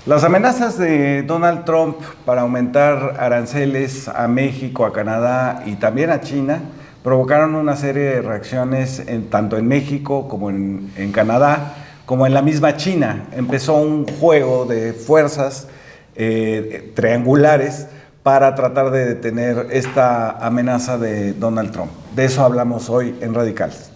Las amenazas de Donald Trump para aumentar aranceles a México, a Canadá y también a China provocaron una serie de reacciones tanto en México como en Canadá, como en la misma China. Empezó un juego de fuerzas triangulares para tratar de detener esta amenaza de Donald Trump. De eso hablamos hoy en Radicales.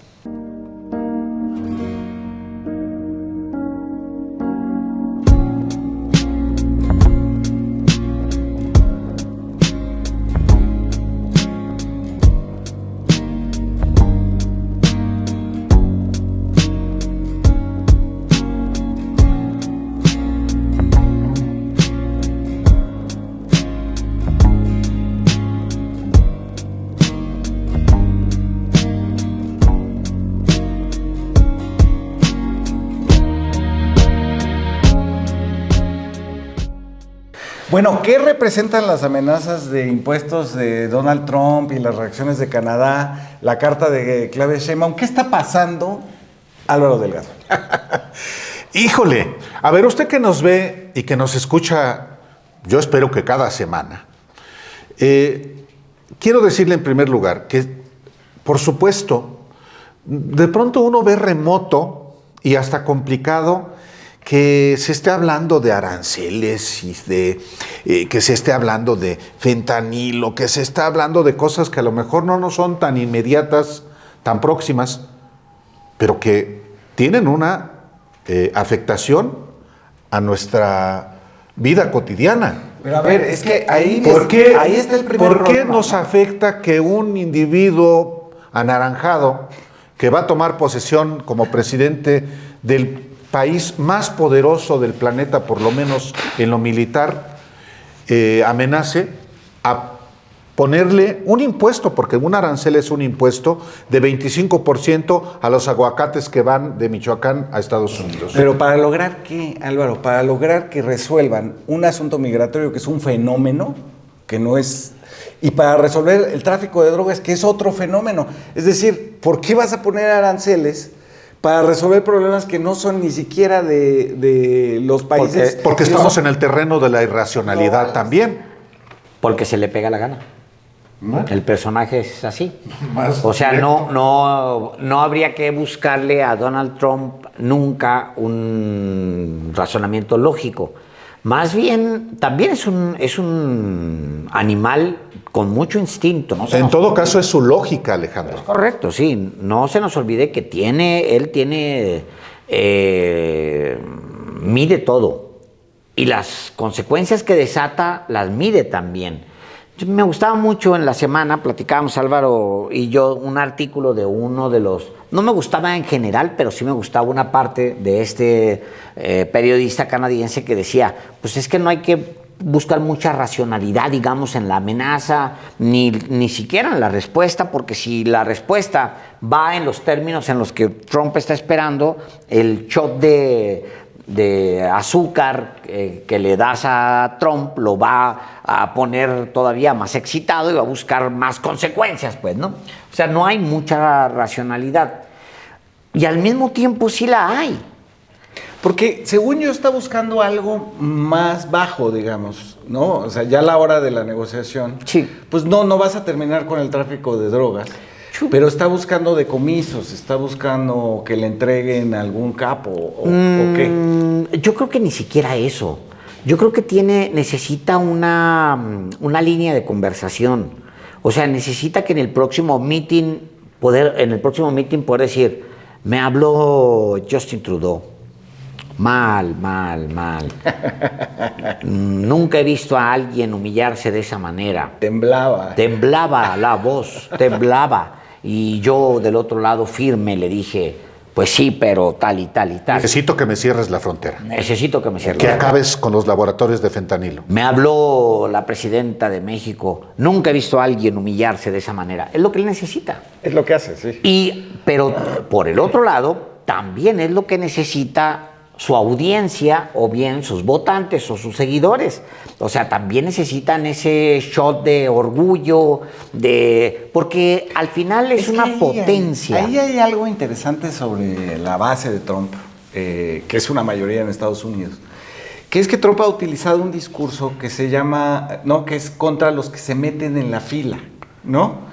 Bueno, ¿qué representan las amenazas de impuestos de Donald Trump y las reacciones de Canadá, la carta de Claudia Sheinbaum? ¿Qué está pasando, Álvaro Delgado? Híjole, a ver, usted que nos ve y que nos escucha, yo espero que cada semana, quiero decirle en primer lugar que, por supuesto, de pronto uno ve remoto y hasta complicado que se esté hablando de aranceles y que se esté hablando de fentanilo, que se esté hablando de cosas que a lo mejor no son tan inmediatas, tan próximas, pero que tienen una afectación a nuestra vida cotidiana. Pero a ver, es que ahí está el primer ¿Por qué problema? nos afecta que un individuo anaranjado que va a tomar posesión como presidente del país más poderoso del planeta, por lo menos en lo militar, amenace a ponerle un impuesto, porque un arancel es un impuesto de 25% a los aguacates que van de Michoacán a Estados Unidos? Pero ¿para lograr qué, Álvaro? Para lograr que resuelvan un asunto migratorio que es un fenómeno, que no es... Y para resolver el tráfico de drogas, que es otro fenómeno. Es decir, ¿por qué vas a poner aranceles para resolver problemas que no son ni siquiera de los países? Porque estamos en el terreno de la irracionalidad también. Porque se le pega la gana. ¿No? El personaje es así. Más o sea, directo. no habría que buscarle a Donald Trump nunca un razonamiento lógico. Más bien, también es un animal con mucho instinto. ¿No? En todo caso es su lógica, Alejandro. Es correcto, sí. No se nos olvide que él mide todo. Y las consecuencias que desata las mide también. Me gustaba mucho en la semana, platicábamos Álvaro y yo, un artículo de uno de los... No me gustaba en general, pero sí me gustaba una parte de este periodista canadiense que decía, pues es que no hay que buscar mucha racionalidad, digamos, en la amenaza, ni siquiera en la respuesta, porque si la respuesta va en los términos en los que Trump está esperando, el shot de azúcar que le das a Trump lo va a poner todavía más excitado y va a buscar más consecuencias, pues, ¿no? O sea, no hay mucha racionalidad. Y al mismo tiempo sí la hay. Porque según yo está buscando algo más bajo, digamos, ¿no? O sea, ya a la hora de la negociación, Sí. pues no vas a terminar con el tráfico de drogas, pero está buscando decomisos, está buscando que le entreguen a algún capo, ¿o qué? Yo creo que ni siquiera eso. Yo creo que necesita una línea de conversación. O sea, necesita que en el próximo meeting poder decir, me habló Justin Trudeau. Mal. Nunca he visto a alguien humillarse de esa manera. Temblaba la voz, temblaba. Y yo del otro lado firme le dije, pues sí, pero tal y tal y tal. Necesito que me cierres la frontera. Necesito que me cierres. Que acabes con los laboratorios de fentanilo. Me habló la presidenta de México. Nunca he visto a alguien humillarse de esa manera. Es lo que él necesita. Es lo que hace, sí. Pero por el otro lado, también es lo que necesita su audiencia o bien sus votantes o sus seguidores. O sea, también necesitan ese shot de orgullo, porque al final es una potencia. Ahí hay algo interesante sobre la base de Trump, que es una mayoría en Estados Unidos, que es que Trump ha utilizado un discurso que se llama, ¿no? Que es contra los que se meten en la fila, ¿no?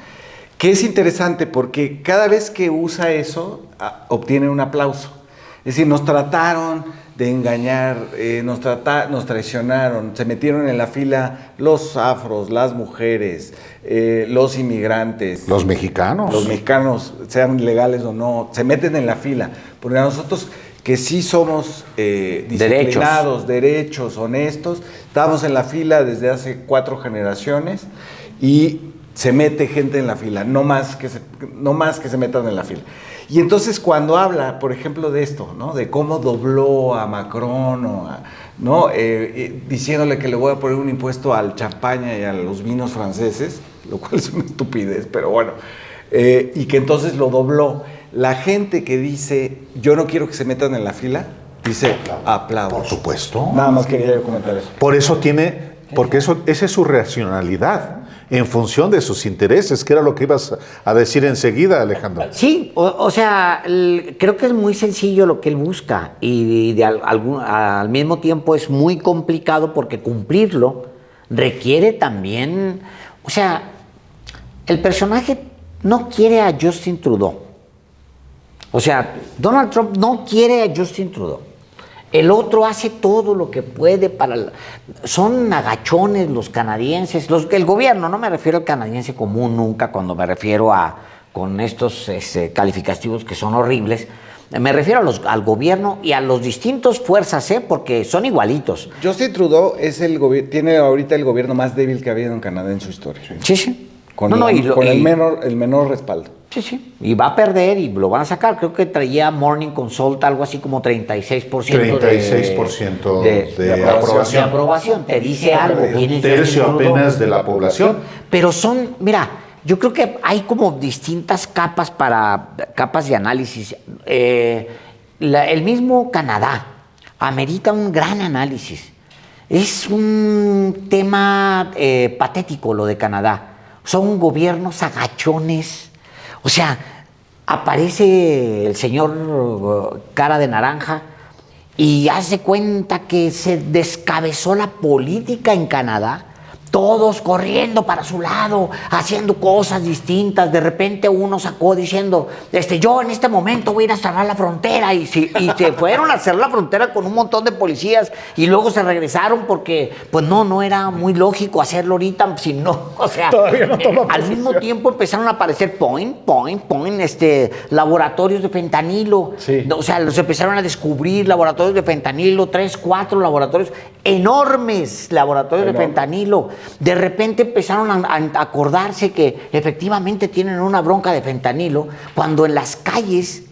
Que es interesante porque cada vez que usa eso, obtiene un aplauso. Es decir, nos trataron de engañar, nos traicionaron, se metieron en la fila los afros, las mujeres, los inmigrantes. Los mexicanos. Los mexicanos, sean legales o no, se meten en la fila. Porque a nosotros, que sí somos disciplinados, derechos, honestos, estamos en la fila desde hace 4 generaciones y se mete gente en la fila, no más que se metan en la fila. Y entonces cuando habla, por ejemplo, de esto, ¿no? De cómo dobló a Macron, ¿no? Diciéndole que le voy a poner un impuesto al champaña y a los vinos franceses, lo cual es una estupidez, pero bueno, y que entonces lo dobló. La gente que dice, yo no quiero que se metan en la fila, dice, aplaudo. Por supuesto. Nada más quería yo comentar eso. Porque esa es su racionalidad, en función de sus intereses, que era lo que ibas a decir enseguida, Alejandro. Sí, o sea, creo que es muy sencillo lo que él busca y al mismo tiempo es muy complicado porque cumplirlo requiere también, o sea, el personaje no quiere a Justin Trudeau. O sea, Donald Trump no quiere a Justin Trudeau. El otro hace todo lo que puede son agachones los canadienses, el gobierno, no me refiero al canadiense común nunca cuando me refiero con estos calificativos que son horribles, me refiero al gobierno y a los distintos fuerzas, porque son igualitos. Justin Trudeau tiene ahorita el gobierno más débil que ha habido en Canadá en su historia. Sí. Con el menor respaldo. Sí. Y va a perder y lo van a sacar. Creo que traía Morning Consult algo así como 36%. 36% de aprobación. De aprobación. Te dice algo. Un tercio apenas de la población. Pero mira, yo creo que hay como distintas capas de análisis. El mismo Canadá amerita un gran análisis. Es un tema patético lo de Canadá. Son gobiernos agachones. O sea, aparece el señor cara de naranja y hace cuenta que se descabezó la política en Canadá. Todos corriendo para su lado, haciendo cosas distintas. De repente uno sacó diciendo, yo en este momento voy a ir a cerrar la frontera. Y se fueron a cerrar la frontera con un montón de policías y luego se regresaron porque, pues no era muy lógico hacerlo ahorita, sino, o sea, todavía no toma al mismo tiempo empezaron a aparecer laboratorios de fentanilo. Sí. O sea, los empezaron a descubrir laboratorios de fentanilo, 3, 4 laboratorios, enormes laboratorios de fentanilo. De repente empezaron a acordarse que efectivamente tienen una bronca de fentanilo cuando en las calles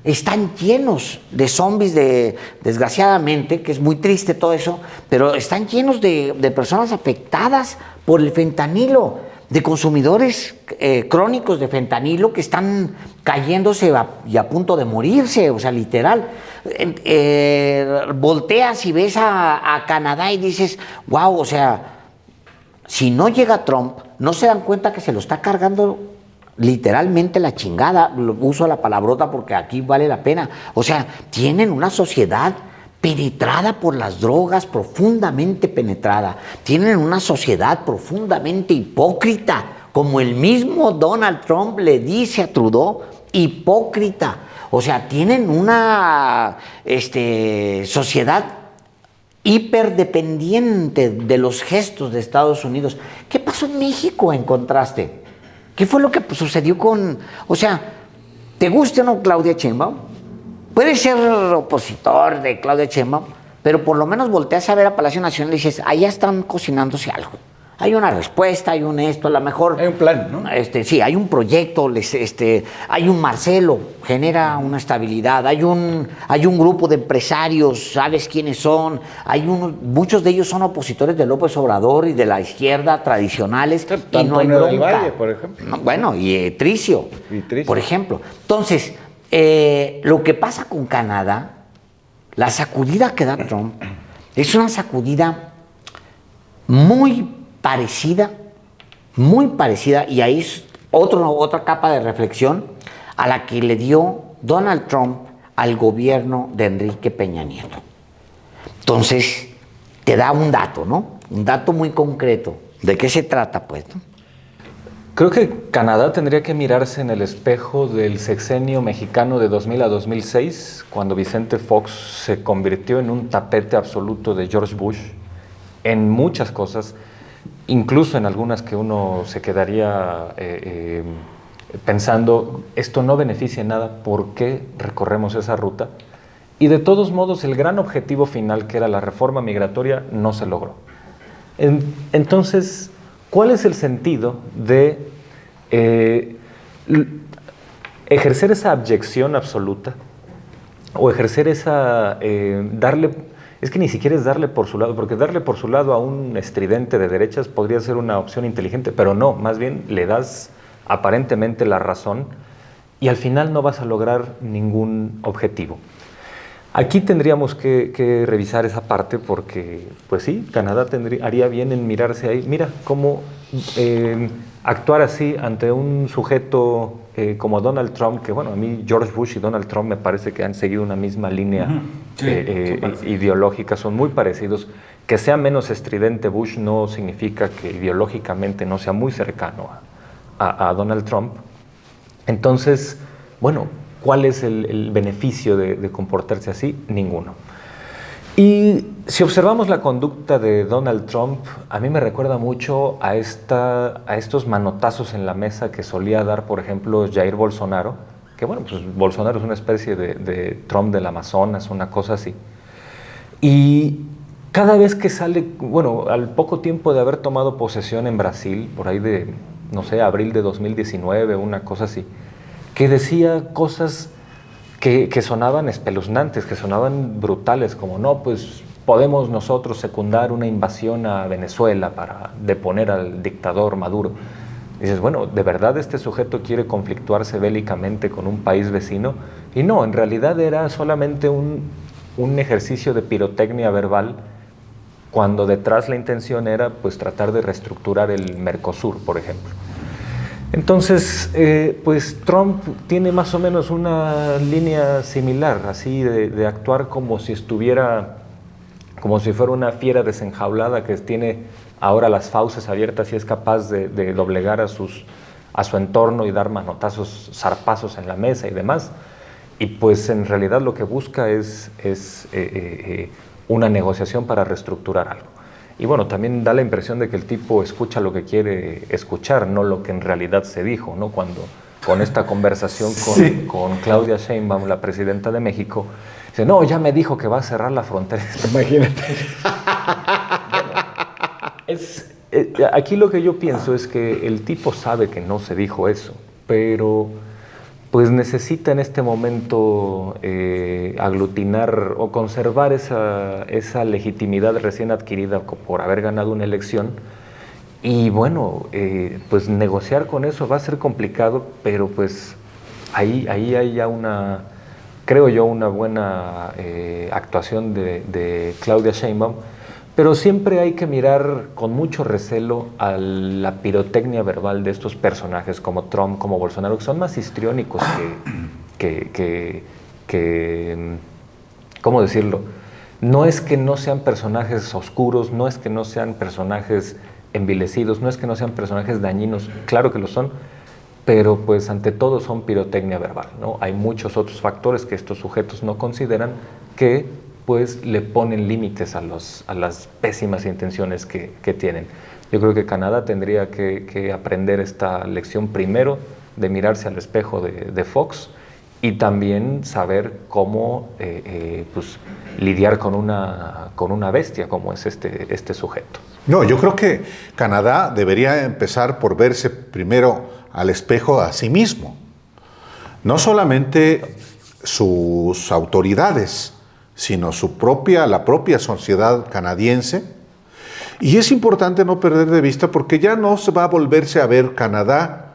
están llenos de zombies, desgraciadamente, que es muy triste todo eso, pero están llenos de personas afectadas por el fentanilo, de consumidores crónicos de fentanilo que están cayéndose y a punto de morirse, o sea, literal. Volteas y ves a Canadá y dices, wow, o sea, si no llega Trump, no se dan cuenta que se lo está cargando literalmente la chingada. Uso la palabrota porque aquí vale la pena. O sea, tienen una sociedad penetrada por las drogas, profundamente penetrada. Tienen una sociedad profundamente hipócrita, como el mismo Donald Trump le dice a Trudeau, hipócrita. O sea, tienen una sociedad hiperdependiente de los gestos de Estados Unidos. ¿Qué pasó en México en contraste? ¿Qué fue lo que sucedió o sea, te guste o no Claudia Sheinbaum? Puedes ser opositor de Claudia Sheinbaum, pero por lo menos volteas a ver a Palacio Nacional y dices, allá están cocinándose algo. Hay una respuesta, hay esto, a lo mejor... Hay un plan, ¿no? Sí, hay un proyecto, hay un Marcelo, genera una estabilidad, hay un grupo de empresarios, sabes quiénes son, muchos de ellos son opositores de López Obrador y de la izquierda tradicionales, y no hay bronca. Del Valle, por ejemplo. Bueno, y Tricio, por ejemplo. Entonces, lo que pasa con Canadá, la sacudida que da Trump, es una sacudida muy parecida, y ahí es otra capa de reflexión a la que le dio Donald Trump al gobierno de Enrique Peña Nieto. Entonces, te da un dato, ¿no? Un dato muy concreto. ¿De qué se trata, pues, no? Creo que Canadá tendría que mirarse en el espejo del sexenio mexicano de 2000 a 2006, cuando Vicente Fox se convirtió en un tapete absoluto de George Bush en muchas cosas, incluso en algunas que uno se quedaría pensando, esto no beneficia en nada, ¿por qué recorremos esa ruta? Y de todos modos, el gran objetivo final, que era la reforma migratoria, no se logró. Entonces, ¿cuál es el sentido de ejercer esa abyección absoluta o ejercer esa, es que ni siquiera es darle por su lado, porque darle por su lado a un estridente de derechas podría ser una opción inteligente, pero no, más bien le das aparentemente la razón y al final no vas a lograr ningún objetivo. Aquí tendríamos que revisar esa parte porque, pues sí, Canadá haría bien en mirarse ahí. Mira cómo actuar así ante un sujeto como Donald Trump, que bueno, a mí George Bush y Donald Trump me parece que han seguido una misma línea ideológica, son muy parecidos. Que sea menos estridente Bush no significa que ideológicamente no sea muy cercano a Donald Trump. Entonces, bueno, ¿cuál es el beneficio de comportarse así? Ninguno. Y si observamos la conducta de Donald Trump, a mí me recuerda mucho a estos manotazos en la mesa que solía dar, por ejemplo, Jair Bolsonaro, que bueno, pues Bolsonaro es una especie de Trump del Amazonas, una cosa así. Y cada vez que sale, bueno, al poco tiempo de haber tomado posesión en Brasil, por ahí de, no sé, abril de 2019, una cosa así, que decía cosas que sonaban espeluznantes, que sonaban brutales, como no, pues podemos nosotros secundar una invasión a Venezuela para deponer al dictador Maduro. Y dices, bueno, ¿de verdad este sujeto quiere conflictuarse bélicamente con un país vecino? Y no, en realidad era solamente un ejercicio de pirotecnia verbal, cuando detrás la intención era pues tratar de reestructurar el Mercosur, por ejemplo. Entonces, pues Trump tiene más o menos una línea similar, así de actuar como si estuviera, como si fuera una fiera desenjaulada que tiene ahora las fauces abiertas y es capaz de doblegar a su entorno y dar manotazos, zarpazos en la mesa y demás. Y pues en realidad lo que busca es una negociación para reestructurar algo. Y bueno, también da la impresión de que el tipo escucha lo que quiere escuchar, no lo que en realidad se dijo, ¿no? Cuando con esta conversación con Claudia Sheinbaum, la presidenta de México, dice, no, ya me dijo que va a cerrar la frontera. Imagínate. Aquí lo que yo pienso es que el tipo sabe que no se dijo eso, pero pues necesita en este momento aglutinar o conservar esa legitimidad recién adquirida por haber ganado una elección. Y bueno, pues negociar con eso va a ser complicado, pero pues ahí hay ya creo yo, una buena actuación de Claudia Sheinbaum. Pero siempre hay que mirar con mucho recelo a la pirotecnia verbal de estos personajes como Trump, como Bolsonaro, que son más histriónicos que ¿cómo decirlo? No es que no sean personajes oscuros, no es que no sean personajes envilecidos, no es que no sean personajes dañinos, claro que lo son, pero pues ante todo son pirotecnia verbal, ¿no? Hay muchos otros factores que estos sujetos no consideran que pues le ponen límites a las pésimas intenciones que tienen. Yo creo que Canadá tendría que aprender esta lección primero de mirarse al espejo de Fox y también saber cómo pues, lidiar con una bestia como es este sujeto. No, yo creo que Canadá debería empezar por verse primero al espejo a sí mismo. No solamente sus autoridades, sino la propia sociedad canadiense. Y es importante no perder de vista porque ya no se va a volverse a ver Canadá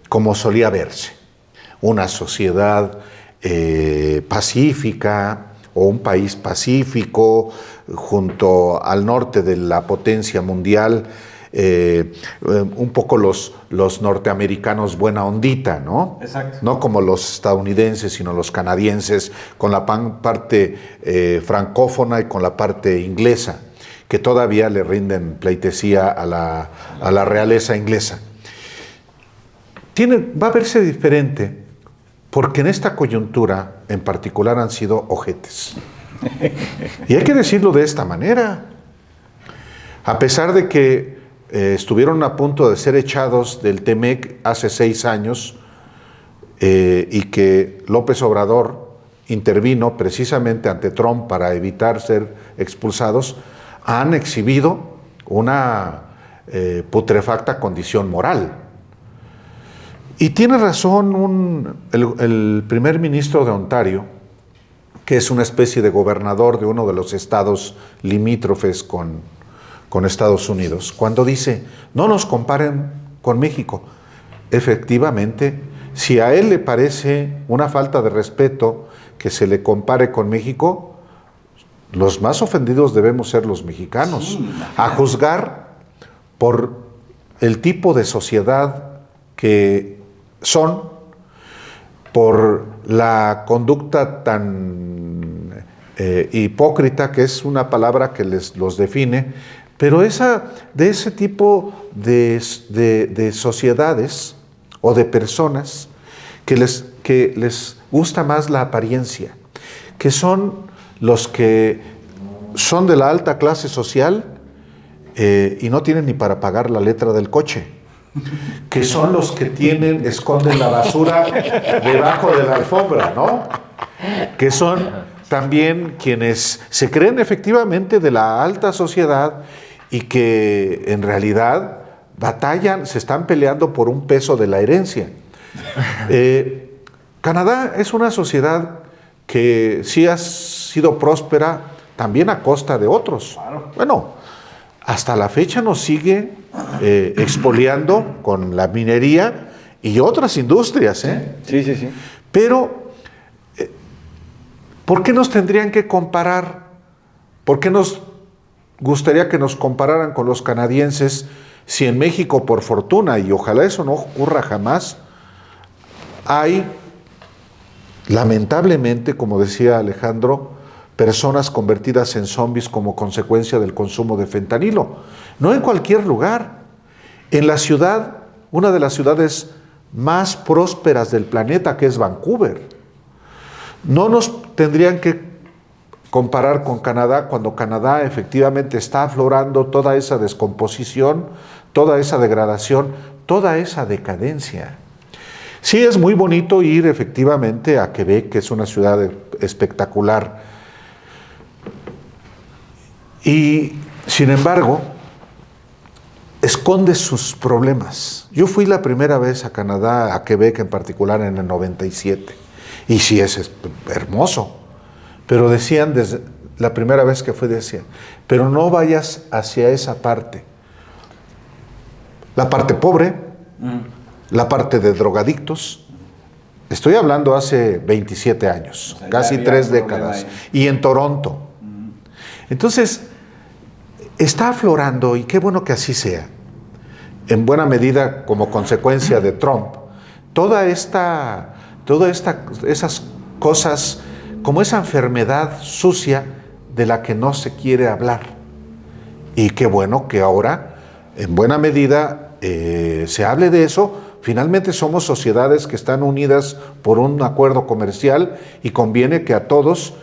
como solía verse. Una sociedad pacífica o un país pacífico junto al norte de la potencia mundial un poco los norteamericanos buena ondita, ¿no? Exacto. No como los estadounidenses, sino los canadienses, con la parte francófona y con la parte inglesa, que todavía le rinden pleitesía a la realeza inglesa. Va a verse diferente, porque en esta coyuntura en particular han sido ojetes. Y hay que decirlo de esta manera. A pesar de que estuvieron a punto de ser echados del TEMEC hace 6 años y que López Obrador intervino precisamente ante Trump para evitar ser expulsados, han exhibido una putrefacta condición moral. Y tiene razón el primer ministro de Ontario, que es una especie de gobernador de uno de los estados limítrofes con Estados Unidos, cuando dice, no nos comparen con México. Efectivamente, si a él le parece una falta de respeto que se le compare con México, los más ofendidos debemos ser los mexicanos, sí, a juzgar por el tipo de sociedad que son, por la conducta tan hipócrita, que es una palabra que los define, pero de ese tipo de sociedades o de personas que les gusta más la apariencia, que son los que son de la alta clase social y no tienen ni para pagar la letra del coche, que son los que esconden la basura debajo de la alfombra, ¿no? Que son también quienes se creen efectivamente de la alta sociedad y que en realidad batallan, se están peleando por un peso de la herencia. Canadá es una sociedad que sí ha sido próspera también a costa de otros. Claro. Bueno, hasta la fecha nos sigue expoliando con la minería y otras industrias. Sí, sí, sí. Pero, ¿por qué nos tendrían que comparar? ¿Por qué nos gustaría que nos compararan con los canadienses si en México, por fortuna, y ojalá eso no ocurra jamás, hay, lamentablemente, como decía Alejandro, personas convertidas en zombies como consecuencia del consumo de fentanilo? No en cualquier lugar. En la ciudad, una de las ciudades más prósperas del planeta, que es Vancouver. No nos tendrían que comparar con Canadá, cuando Canadá efectivamente está aflorando toda esa descomposición, toda esa degradación, toda esa decadencia. Sí, es muy bonito ir efectivamente a Quebec, que es una ciudad espectacular. Y, sin embargo, esconde sus problemas. Yo fui la primera vez a Canadá, a Quebec en particular, en el 97. Y sí, es hermoso. Pero decían, desde la primera vez que fui, decían, pero no vayas hacia esa parte. La parte pobre, la parte de drogadictos. Estoy hablando hace 27 años, o sea, casi 3 décadas. Y en Toronto. Entonces, está aflorando, y qué bueno que así sea, en buena medida como consecuencia de Trump, esas cosas, como esa enfermedad sucia de la que no se quiere hablar. Y qué bueno que ahora, en buena medida, se hable de eso. Finalmente somos sociedades que están unidas por un acuerdo comercial y conviene que a todos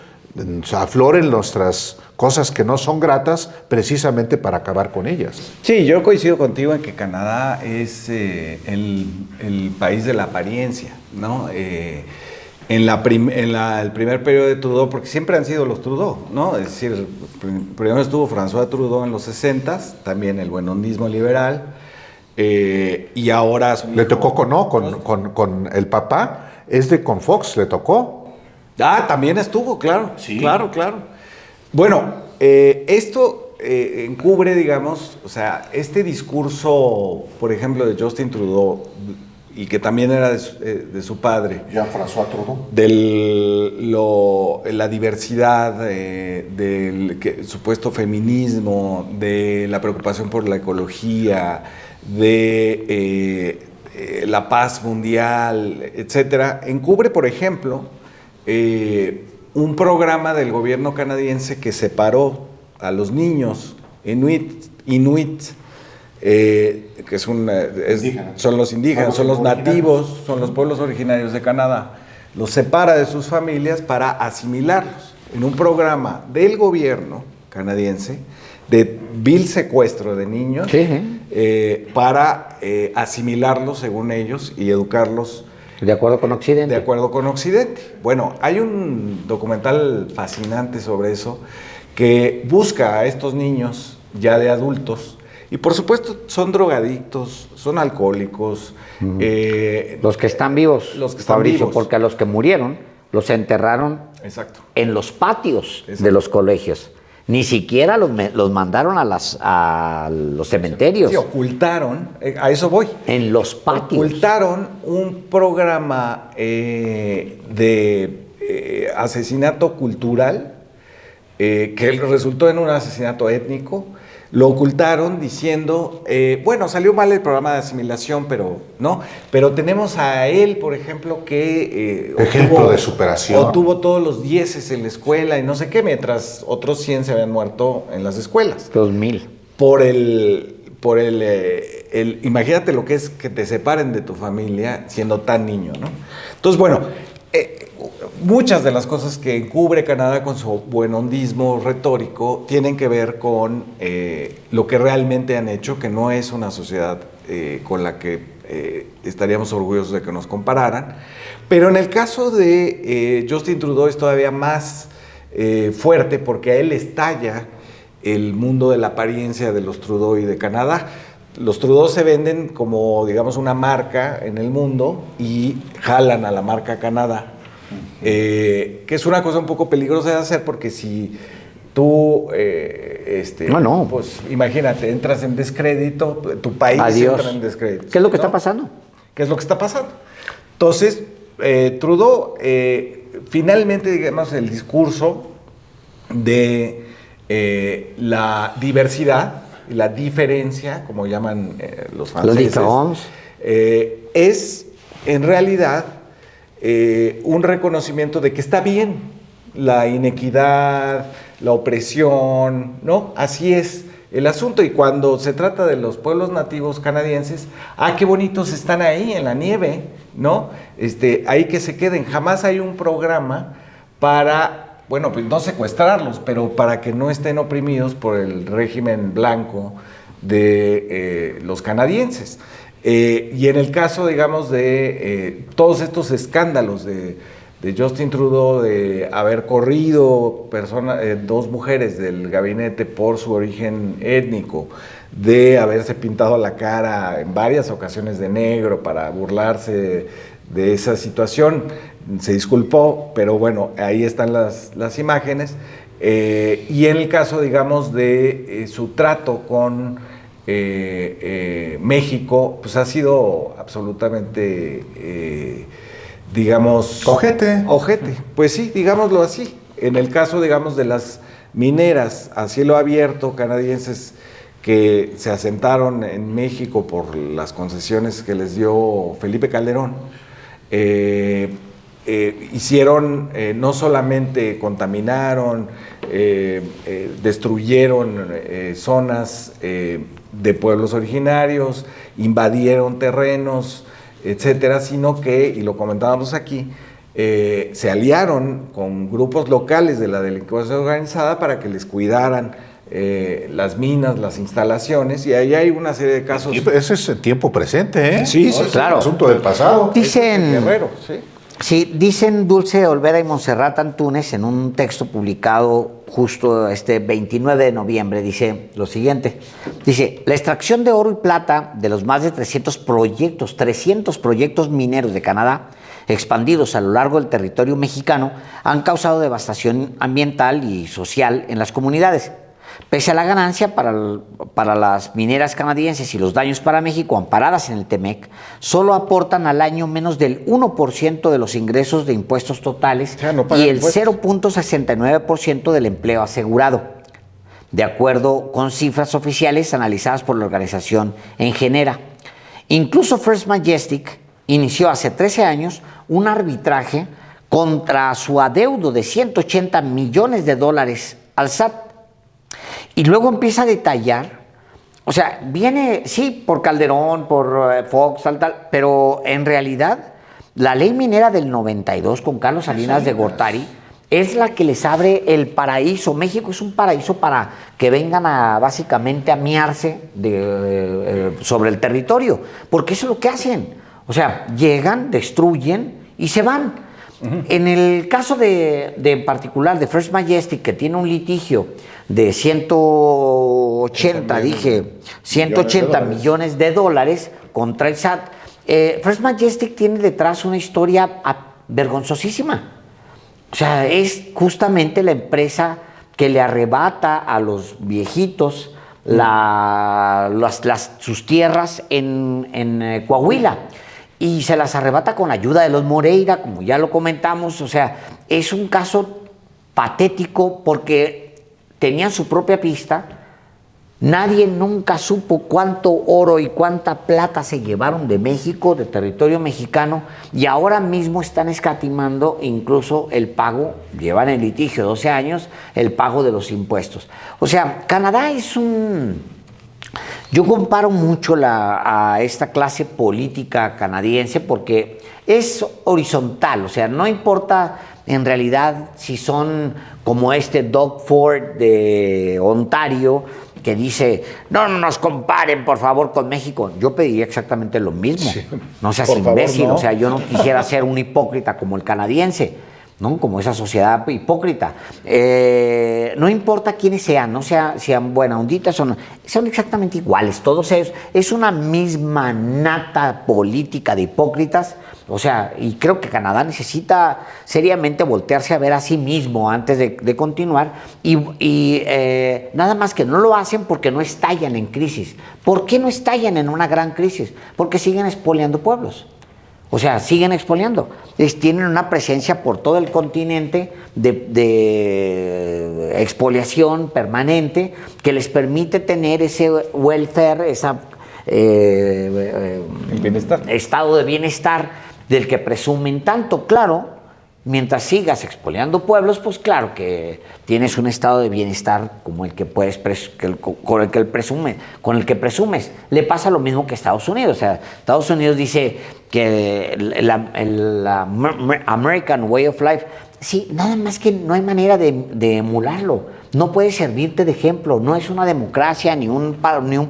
afloren nuestras cosas que no son gratas precisamente para acabar con ellas. Sí, yo coincido contigo en que Canadá es el país de la apariencia, ¿no? El primer periodo de Trudeau, porque siempre han sido los Trudeau, ¿no? Es decir, primero estuvo François Trudeau en los 60s, también el buenondismo liberal, y ahora... Le tocó con el papá, con Fox, le tocó. Ah, también estuvo, claro, sí. Claro. Bueno, esto encubre, digamos, o sea, este discurso, por ejemplo, de Justin Trudeau y que también era de su padre, Jean-François Trudeau. La diversidad, del supuesto feminismo, de la preocupación por la ecología, de la paz mundial, etcétera, encubre, por ejemplo, un programa del gobierno canadiense que separó a los niños inuit, que son los indígenas, son los nativos, son los pueblos originarios de Canadá, los separa de sus familias para asimilarlos en un programa del gobierno canadiense de vil secuestro de niños, para asimilarlos según ellos y educarlos de acuerdo con Occidente. De acuerdo con Occidente. Bueno, hay un documental fascinante sobre eso que busca a estos niños ya de adultos y por supuesto son drogadictos, son alcohólicos. Los que están vivos, los que están Fabricio, vivos. porque a los que murieron los enterraron Exacto. en los patios Exacto. de los colegios. Ni siquiera los mandaron a los cementerios. Sí, ocultaron, a eso voy. En los patios. Ocultaron un programa de asesinato cultural que resultó en un asesinato étnico. Lo ocultaron diciendo, bueno, salió mal el programa de asimilación, pero tenemos a él, por ejemplo, que ejemplo de superación. Obtuvo todos los 10 en la escuela y no sé qué, mientras otros 100 se habían muerto en las escuelas. 2000. Imagínate lo que es que te separen de tu familia siendo tan niño, ¿no? Entonces, bueno, muchas de las cosas que cubre Canadá con su buenondismo retórico tienen que ver con lo que realmente han hecho, que no es una sociedad con la que estaríamos orgullosos de que nos compararan. Pero en el caso de Justin Trudeau es todavía más fuerte porque a él estalla el mundo de la apariencia de los Trudeau y de Canadá. Los Trudeau se venden como, digamos, una marca en el mundo y jalan a la marca Canadá. Que es una cosa un poco peligrosa de hacer porque si tú, pues imagínate, entras en descrédito, tu país entra en descrédito. ¿Qué es lo que está pasando? ¿Qué es lo que está pasando? Entonces, Trudeau, finalmente, digamos, el discurso de la diversidad y la diferencia, como llaman los franceses, es en realidad un reconocimiento de que está bien la inequidad, la opresión, ¿no? Así es el asunto. Y cuando se trata de los pueblos nativos canadienses, qué bonitos están ahí en la nieve, ¿no? Ahí que se queden. Jamás hay un programa para, bueno, pues no secuestrarlos, pero para que no estén oprimidos por el régimen blanco de los canadienses. Y en el caso, digamos, de todos estos escándalos de Justin Trudeau, de haber corrido dos mujeres del gabinete por su origen étnico, de haberse pintado la cara en varias ocasiones de negro para burlarse de esa situación, se disculpó, pero bueno, ahí están las imágenes. Y en el caso, digamos, de su trato con México, pues ha sido absolutamente, digamos... Ojete. Pues sí, digámoslo así. En el caso, digamos, de las mineras a cielo abierto canadienses que se asentaron en México por las concesiones que les dio Felipe Calderón, hicieron, no solamente contaminaron, destruyeron zonas de pueblos originarios, invadieron terrenos, etcétera, sino que, y lo comentábamos aquí, se aliaron con grupos locales de la delincuencia organizada para que les cuidaran las minas, las instalaciones, y ahí hay una serie de casos. Y ese es el tiempo presente, ¿eh? Sí, sí, claro. Es un asunto del pasado. Dicen... Guerrero, sí. Sí, dicen Dulce Olvera y Montserrat Antúnez en un texto publicado justo este 29 de noviembre, dice lo siguiente. Dice, la extracción de oro y plata de los más de 300 proyectos mineros de Canadá expandidos a lo largo del territorio mexicano han causado devastación ambiental y social en las comunidades. Pese a la ganancia para las mineras canadienses y los daños para México amparadas en el TEMEC, solo aportan al año menos del 1% de los ingresos de impuestos totales O sea, no pagan y el impuestos. 0.69% del empleo asegurado, de acuerdo con cifras oficiales analizadas por la organización en Genera. Incluso First Majestic inició hace 13 años un arbitraje contra su adeudo de $180 millones al SAT. Y luego empieza a detallar, o sea, viene, sí, por Calderón, por Fox, tal, pero en realidad la ley minera del 92 con Carlos Salinas de Gortari es la que les abre el paraíso. México es un paraíso para que vengan básicamente a miarse sobre el territorio, porque eso es lo que hacen. O sea, llegan, destruyen y se van. En el caso en particular de First Majestic, que tiene un litigio de 180 millones de dólares contra el SAT, First Majestic tiene detrás una historia vergonzosísima. O sea, es justamente la empresa que le arrebata a los viejitos sus tierras en Coahuila. Y se las arrebata con ayuda de los Moreira, como ya lo comentamos. O sea, es un caso patético porque tenían su propia pista. Nadie nunca supo cuánto oro y cuánta plata se llevaron de México, de territorio mexicano, y ahora mismo están escatimando incluso el pago, llevan en litigio 12 años, el pago de los impuestos. O sea, Canadá es Yo comparo mucho a esta clase política canadiense porque es horizontal, o sea, no importa en realidad si son como Doug Ford de Ontario, que dice, no nos comparen por favor con México. Yo pediría exactamente lo mismo. Sí, no seas imbécil, no. O sea, yo no quisiera ser un hipócrita como el canadiense, ¿no? Como esa sociedad hipócrita. No importa quiénes sean, no sean buena onditas, son exactamente iguales. Todos ellos. Es una misma nata política de hipócritas. O sea, y creo que Canadá necesita seriamente voltearse a ver a sí mismo antes de continuar. Y nada más que no lo hacen porque no estallan en crisis. ¿Por qué no estallan en una gran crisis? Porque siguen expoliando pueblos. O sea, siguen expoliando. Tienen una presencia por todo el continente de expoliación permanente que les permite tener ese welfare, estado de bienestar del que presumen tanto. Claro, mientras sigas expoliando pueblos, pues claro que tienes un estado de bienestar como el que con el que presumes. Le pasa lo mismo que Estados Unidos. O sea, Estados Unidos dice que el American Way of Life, sí, nada más que no hay manera de emularlo. No puede servirte de ejemplo. No es una democracia ni un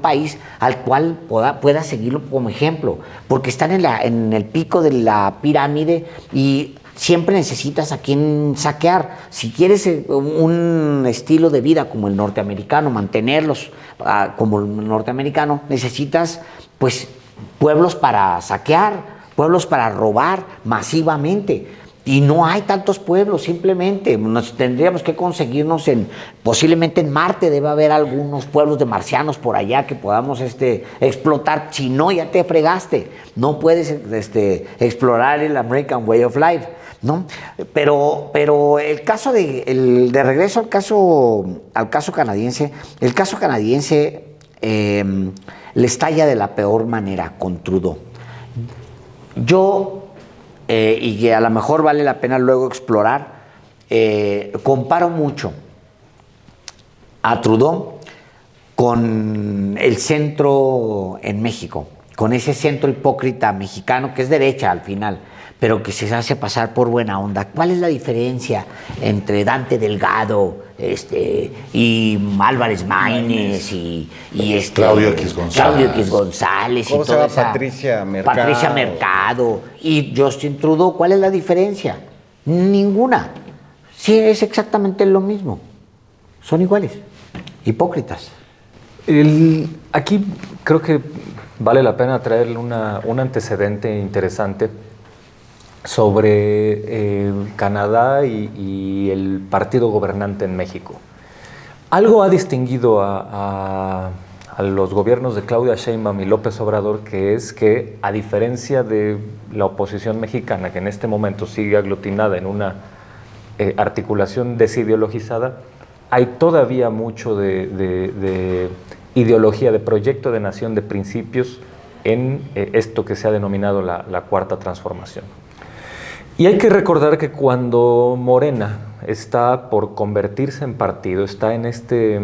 país al cual pueda seguirlo como ejemplo, porque están en el pico de la pirámide y siempre necesitas a quien saquear. Si quieres un estilo de vida como el norteamericano, mantenerlos como el norteamericano, necesitas pues pueblos para saquear, pueblos para robar masivamente. Y no hay tantos pueblos, simplemente tendríamos que conseguirnos posiblemente en Marte debe haber algunos pueblos de marcianos por allá que podamos explotar. Si no, ya te fregaste. No puedes explorar el American Way of Life, ¿no? Pero el caso de regreso al caso canadiense, el caso canadiense le estalla de la peor manera con Trudeau. Y que a lo mejor vale la pena luego explorar, comparo mucho a Trudeau con el centro en México, con ese centro hipócrita mexicano que es derecha al final, pero que se hace pasar por buena onda. ¿Cuál es la diferencia entre Dante Delgado y Álvarez Maínez y Claudio X González ¿Cómo y se toda llama? Patricia Mercado y Justin Trudeau? ¿Cuál es la diferencia? Ninguna. Sí, es exactamente lo mismo. Son iguales, hipócritas. Aquí creo que vale la pena traerle un antecedente interesante sobre Canadá y el partido gobernante en México. Algo ha distinguido a los gobiernos de Claudia Sheinbaum y López Obrador, que es que, a diferencia de la oposición mexicana, que en este momento sigue aglutinada en una articulación desideologizada, hay todavía mucho de ideología, de proyecto de nación, de principios en esto que se ha denominado la Cuarta Transformación. Y hay que recordar que cuando Morena está por convertirse en partido, está en este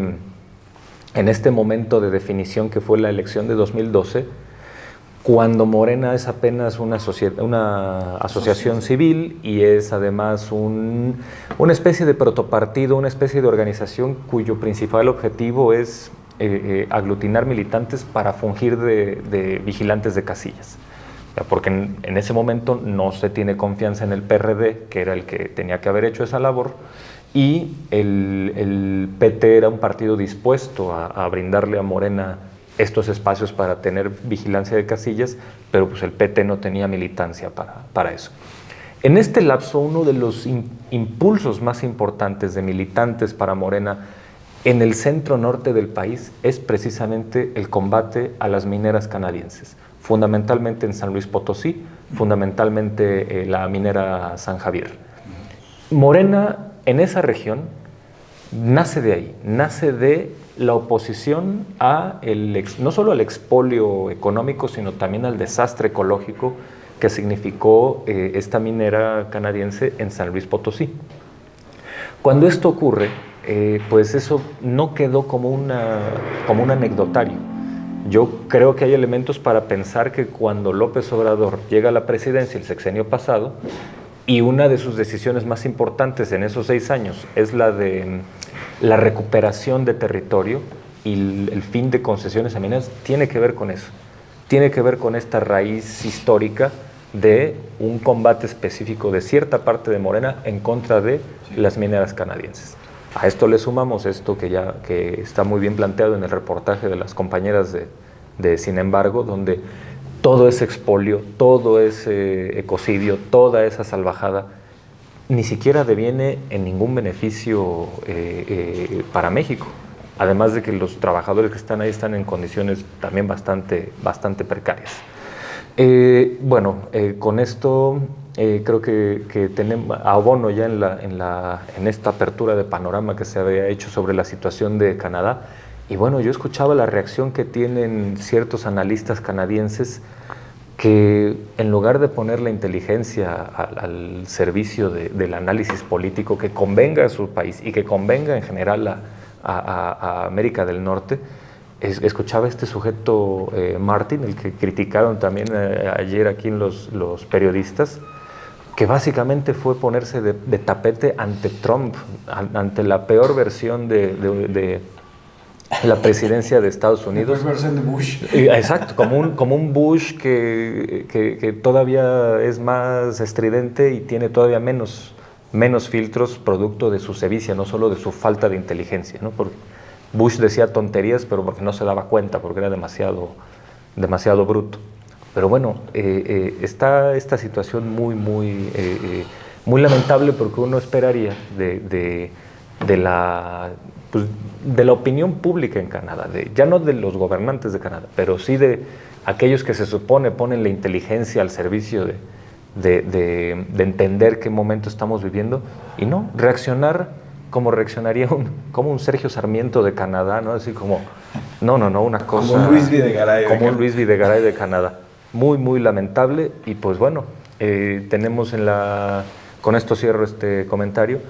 momento de definición que fue la elección de 2012, cuando Morena es apenas una asociación civil y es además una especie de protopartido, una especie de organización cuyo principal objetivo es aglutinar militantes para fungir de vigilantes de casillas. Porque en ese momento no se tiene confianza en el PRD, que era el que tenía que haber hecho esa labor, y el PT era un partido dispuesto a brindarle a Morena estos espacios para tener vigilancia de casillas, pero pues el PT no tenía militancia para eso. En este lapso, uno de los impulsos más importantes de militantes para Morena en el centro norte del país es precisamente el combate a las mineras canadienses, fundamentalmente en San Luis Potosí, fundamentalmente la minera San Javier. Morena en esa región nace de ahí, nace de la oposición no solo al expolio económico, sino también al desastre ecológico que significó esta minera canadiense en San Luis Potosí. Cuando esto ocurre, pues eso no quedó como un anecdotario. Yo creo que hay elementos para pensar que cuando López Obrador llega a la presidencia el sexenio pasado, y una de sus decisiones más importantes en esos 6 años es la de la recuperación de territorio y el fin de concesiones a mineras, tiene que ver con eso. Tiene que ver con esta raíz histórica de un combate específico de cierta parte de Morena en contra de las mineras canadienses. A esto le sumamos esto que está muy bien planteado en el reportaje de las compañeras de Sin embargo, donde todo ese expolio, todo ese ecocidio, toda esa salvajada, ni siquiera deviene en ningún beneficio para México. Además de que los trabajadores que están ahí están en condiciones también bastante precarias. Con esto creo que tenemos abono ya en esta apertura de panorama que se había hecho sobre la situación de Canadá. Y bueno, yo escuchaba la reacción que tienen ciertos analistas canadienses que, en lugar de poner la inteligencia al servicio del análisis político que convenga a su país y que convenga en general a América del Norte, escuchaba este sujeto Martin, el que criticaron también ayer aquí los periodistas, que básicamente fue ponerse de tapete ante Trump, ante la peor versión de la presidencia de Estados Unidos. La versión de Bush. Exacto, como un Bush que todavía es más estridente y tiene todavía menos filtros, producto de su sevicia, no solo de su falta de inteligencia, ¿no? Porque Bush decía tonterías, pero porque no se daba cuenta, porque era demasiado bruto. Pero bueno, está esta situación muy lamentable, porque uno esperaría de la opinión pública en Canadá, ya no de los gobernantes de Canadá, pero sí de aquellos que se supone ponen la inteligencia al servicio de entender qué momento estamos viviendo, y no reaccionar como reaccionaría como un Sergio Sarmiento de Canadá, ¿no? Así como, no, una cosa... Como Luis Videgaray. Como un Luis Videgaray de Canadá. Muy lamentable. Y pues bueno, tenemos con esto cierro este comentario,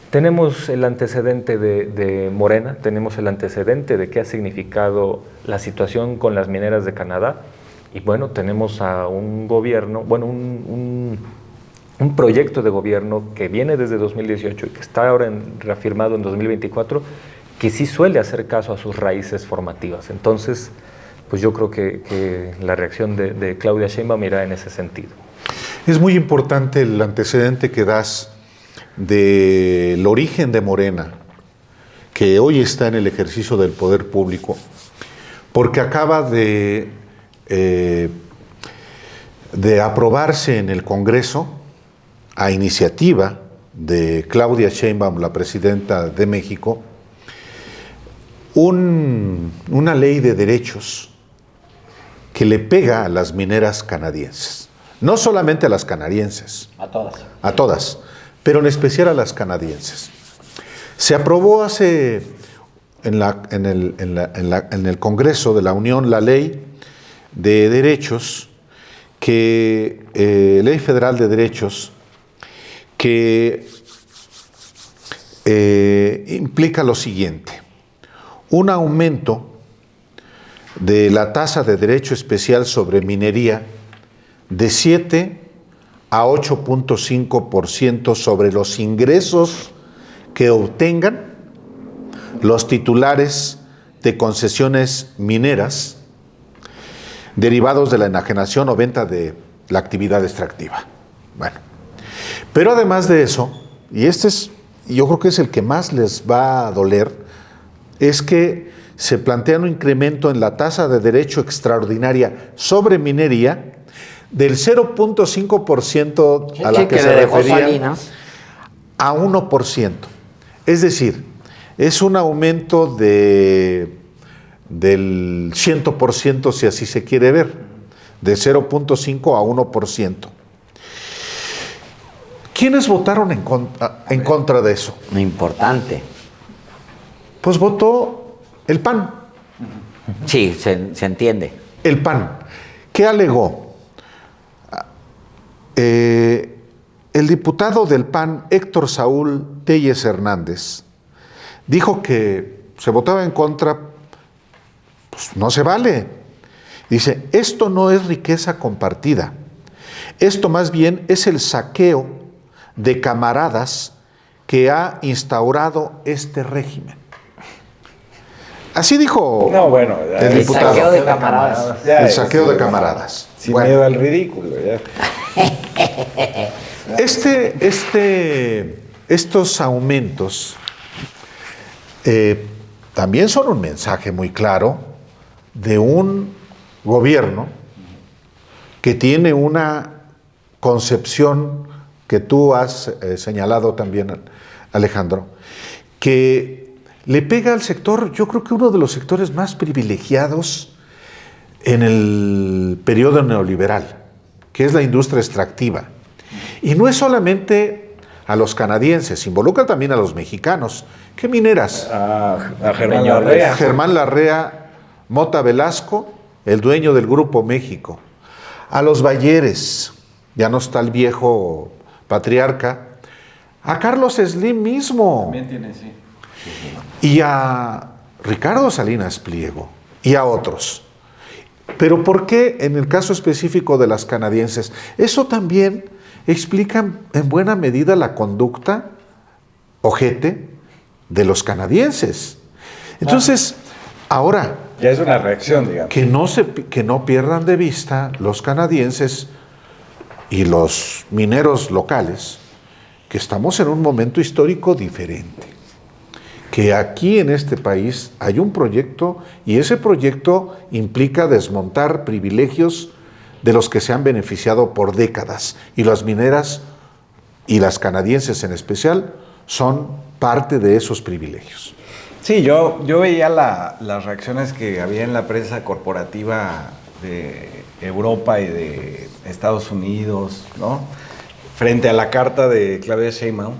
tenemos el antecedente de Morena, tenemos el antecedente de qué ha significado la situación con las mineras de Canadá, y bueno, tenemos a un gobierno, un proyecto de gobierno que viene desde 2018 y que está ahora reafirmado en 2024, que sí suele hacer caso a sus raíces formativas. Entonces, pues yo creo que la reacción de Claudia Sheinbaum irá en ese sentido. Es muy importante el antecedente que das del origen de Morena, que hoy está en el ejercicio del poder público, porque acaba de aprobarse en el Congreso, a iniciativa de Claudia Sheinbaum, la presidenta de México, una ley de derechos que le pega a las mineras canadienses. No solamente a las canadienses. A todas. A todas, pero en especial a las canadienses. Se aprobó en el Congreso de la Unión la ley de derechos, ley federal de derechos, que implica lo siguiente: un aumento de la tasa de derecho especial sobre minería de 7 a 8.5% sobre los ingresos que obtengan los titulares de concesiones mineras derivados de la enajenación o venta de la actividad extractiva. Bueno, pero además de eso, y yo creo que es el que más les va a doler, es que se plantea un incremento en la tasa de derecho extraordinaria sobre minería del 0.5% a la que se refería a 1%. Es decir, es un aumento del 100%, si así se quiere ver, de 0.5 a 1%. ¿Quiénes votaron en contra de eso? Importante. Pues votó el PAN. Sí, se entiende. El PAN. ¿Qué alegó? El diputado del PAN, Héctor Saúl Telles Hernández, dijo que se votaba en contra, pues no se vale. Dice, esto no es riqueza compartida, esto más bien es el saqueo de camaradas que ha instaurado este régimen. Así dijo el diputado. El saqueo de camaradas. El saqueo de camaradas. Sin miedo al ridículo. Ya. Estos aumentos también son un mensaje muy claro de un gobierno que tiene una concepción que tú has señalado también, Alejandro, que le pega al sector, yo creo que uno de los sectores más privilegiados en el periodo neoliberal, que es la industria extractiva. Y no es solamente a los canadienses, involucra también a los mexicanos. ¿Qué mineras? A Germán Larrea. Germán Larrea, Mota Velasco, el dueño del Grupo México. A los Balleres, ya no está el viejo patriarca. A Carlos Slim mismo. También tiene, sí. Y a Ricardo Salinas Pliego. Y a otros. Pero ¿por qué en el caso específico de las canadienses? Eso también explica en buena medida la conducta ojete de los canadienses. Entonces, ahora... Ya es una reacción, digamos. Que no pierdan de vista los canadienses y los mineros locales que estamos en un momento histórico diferente. Que aquí en este país hay un proyecto y ese proyecto implica desmontar privilegios de los que se han beneficiado por décadas. Y las mineras y las canadienses en especial son parte de esos privilegios. Sí, yo veía las reacciones que había en la prensa corporativa de Europa y de Estados Unidos, ¿no? Frente a la carta de Claudia Sheinbaum.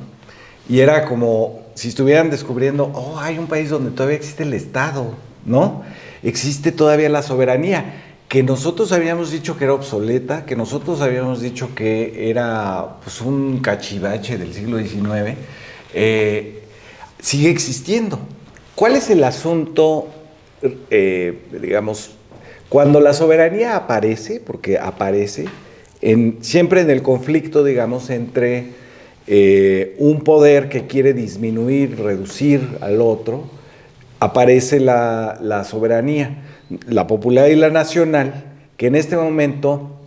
Y era como si estuvieran descubriendo, hay un país donde todavía existe el Estado, ¿no? Existe todavía la soberanía, que nosotros habíamos dicho que era obsoleta, que nosotros habíamos dicho que era pues, un cachivache del siglo XIX, sigue existiendo. ¿Cuál es el asunto, digamos, cuando la soberanía aparece, porque aparece, siempre en el conflicto, digamos, entre un poder que quiere disminuir, reducir al otro, aparece la soberanía, la popular y la nacional, que en este momento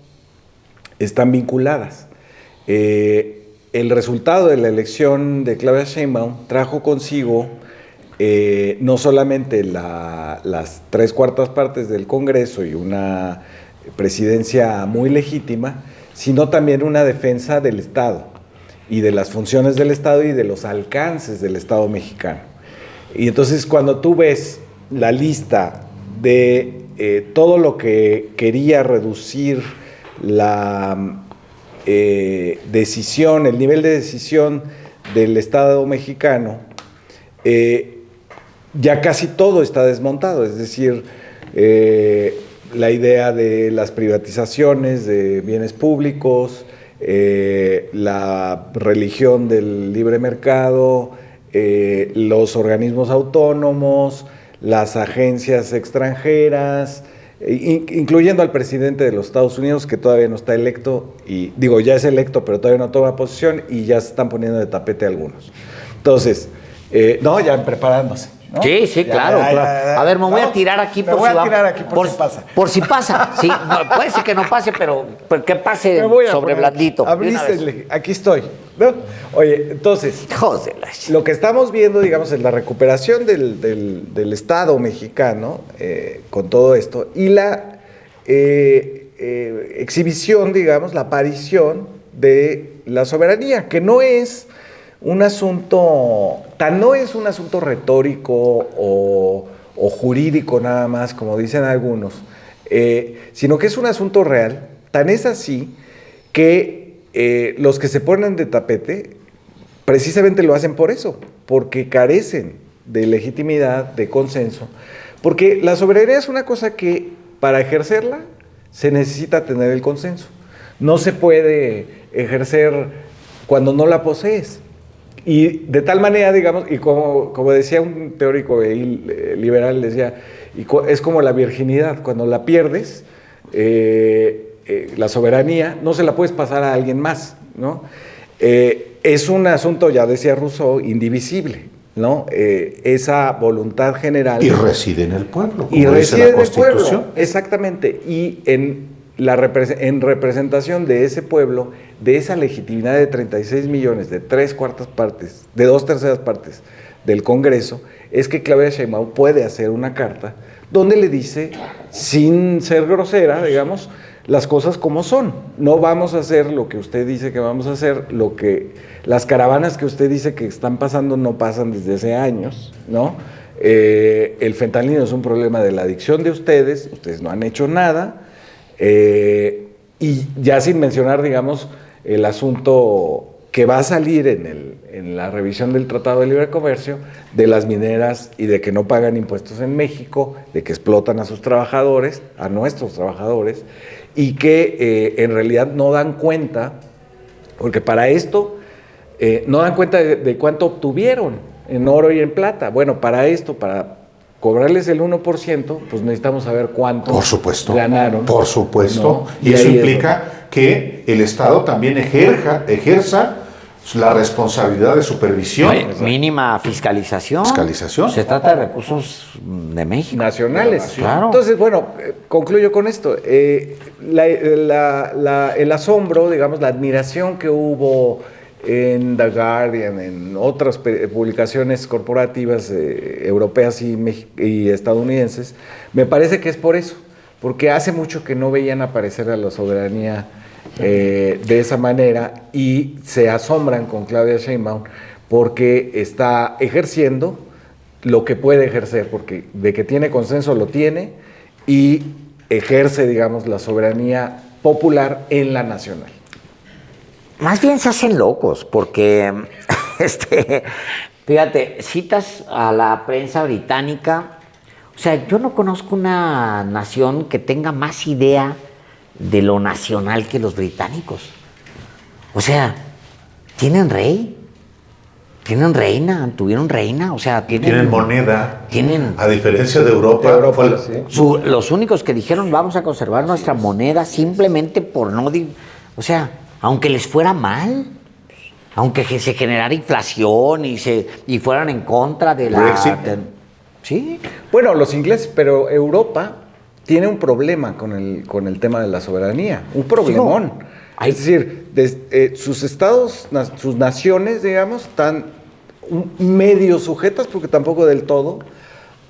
están vinculadas. El resultado de la elección de Claudia Sheinbaum trajo consigo no solamente las 3/4 partes del Congreso y una presidencia muy legítima, sino también una defensa del Estado y de las funciones del Estado y de los alcances del Estado mexicano. Y entonces cuando tú ves la lista de todo lo que quería reducir la decisión, el nivel de decisión del Estado mexicano, ya casi todo está desmontado, es decir, la idea de las privatizaciones de bienes públicos, la religión del libre mercado, los organismos autónomos, las agencias extranjeras, incluyendo al presidente de los Estados Unidos, que todavía no está electo, y digo, ya es electo, pero todavía no toma posición, y ya se están poniendo de tapete algunos. Entonces, no, ya preparándose, ¿no? Sí, sí, Ya, claro, ya, claro. ya. A ver, me voy a No, tirar aquí me voy a tirar aquí por si pasa. Por si pasa, sí. No, puede ser que no pase, pero que pase Me voy a sobre poner, blandito. de una vez. abrísele, aquí estoy, ¿no? Oye, entonces, Hijos de la lo que estamos viendo, digamos, es la recuperación del Estado mexicano con todo esto y la exhibición, digamos, la aparición de la soberanía, que no es un asunto, no es un asunto retórico o jurídico nada más, como dicen algunos, sino que es un asunto real. Tan es así que los que se ponen de tapete precisamente lo hacen por eso, porque carecen de legitimidad, de consenso, porque la soberanía es una cosa que para ejercerla se necesita tener el consenso. No se puede ejercer cuando no la posees. Y de tal manera, digamos, y como decía un teórico liberal, decía, es como la virginidad, cuando la pierdes, la soberanía, no se la puedes pasar a alguien más, ¿no? Es un asunto, ya decía Rousseau, indivisible, ¿no? Esa voluntad general. Y reside en el pueblo, como Y dice reside la en el pueblo, Constitución. exactamente, y en representación de ese pueblo, de esa legitimidad de 36 millones, de 3/4 partes, de 2/3 partes del Congreso, es que Claudia Sheinbaum puede hacer una carta donde le dice, sin ser grosera, digamos, las cosas como son. No vamos a hacer lo que usted dice que vamos a hacer, las caravanas que usted dice que están pasando no pasan desde hace años, ¿no? El fentanilo es un problema de la adicción de ustedes no han hecho nada, y ya sin mencionar, digamos, el asunto que va a salir en la revisión del Tratado de Libre Comercio de las mineras y de que no pagan impuestos en México, de que explotan a sus trabajadores, a nuestros trabajadores, y que en realidad no dan cuenta, porque para esto no dan cuenta de cuánto obtuvieron en oro y en plata. Bueno, para esto, para cobrarles el 1%, pues necesitamos saber cuánto Por supuesto, ganaron. por supuesto. ¿No? Y eso ahí implica que el Estado también ejerza la responsabilidad de supervisión. Mínima fiscalización. Fiscalización. Se trata de recursos de México. Nacionales. Claro. Entonces, bueno, concluyo con esto. El asombro, digamos, la admiración que hubo en The Guardian, en otras publicaciones corporativas europeas y estadounidenses, me parece que es por eso, porque hace mucho que no veían aparecer a la soberanía de esa manera y se asombran con Claudia Sheinbaum porque está ejerciendo lo que puede ejercer, porque de que tiene consenso lo tiene y ejerce, digamos, la soberanía popular en la nacional. Más bien se hacen locos, porque, fíjate, citas a la prensa británica. O sea, yo no conozco una nación que tenga más idea de lo nacional que los británicos. O sea, tienen rey, tienen reina, tuvieron reina, o sea, Tienen moneda. Tienen. A diferencia de Europa. Los únicos que dijeron vamos a conservar nuestra moneda simplemente por no... O sea, aunque les fuera mal, aunque se generara inflación y fueran en contra de la... Brexit. Sí. Bueno, los ingleses, pero Europa tiene un problema con el tema de la soberanía, un problemón. Es decir, sus estados, sus naciones, digamos, están medio sujetas, porque tampoco del todo,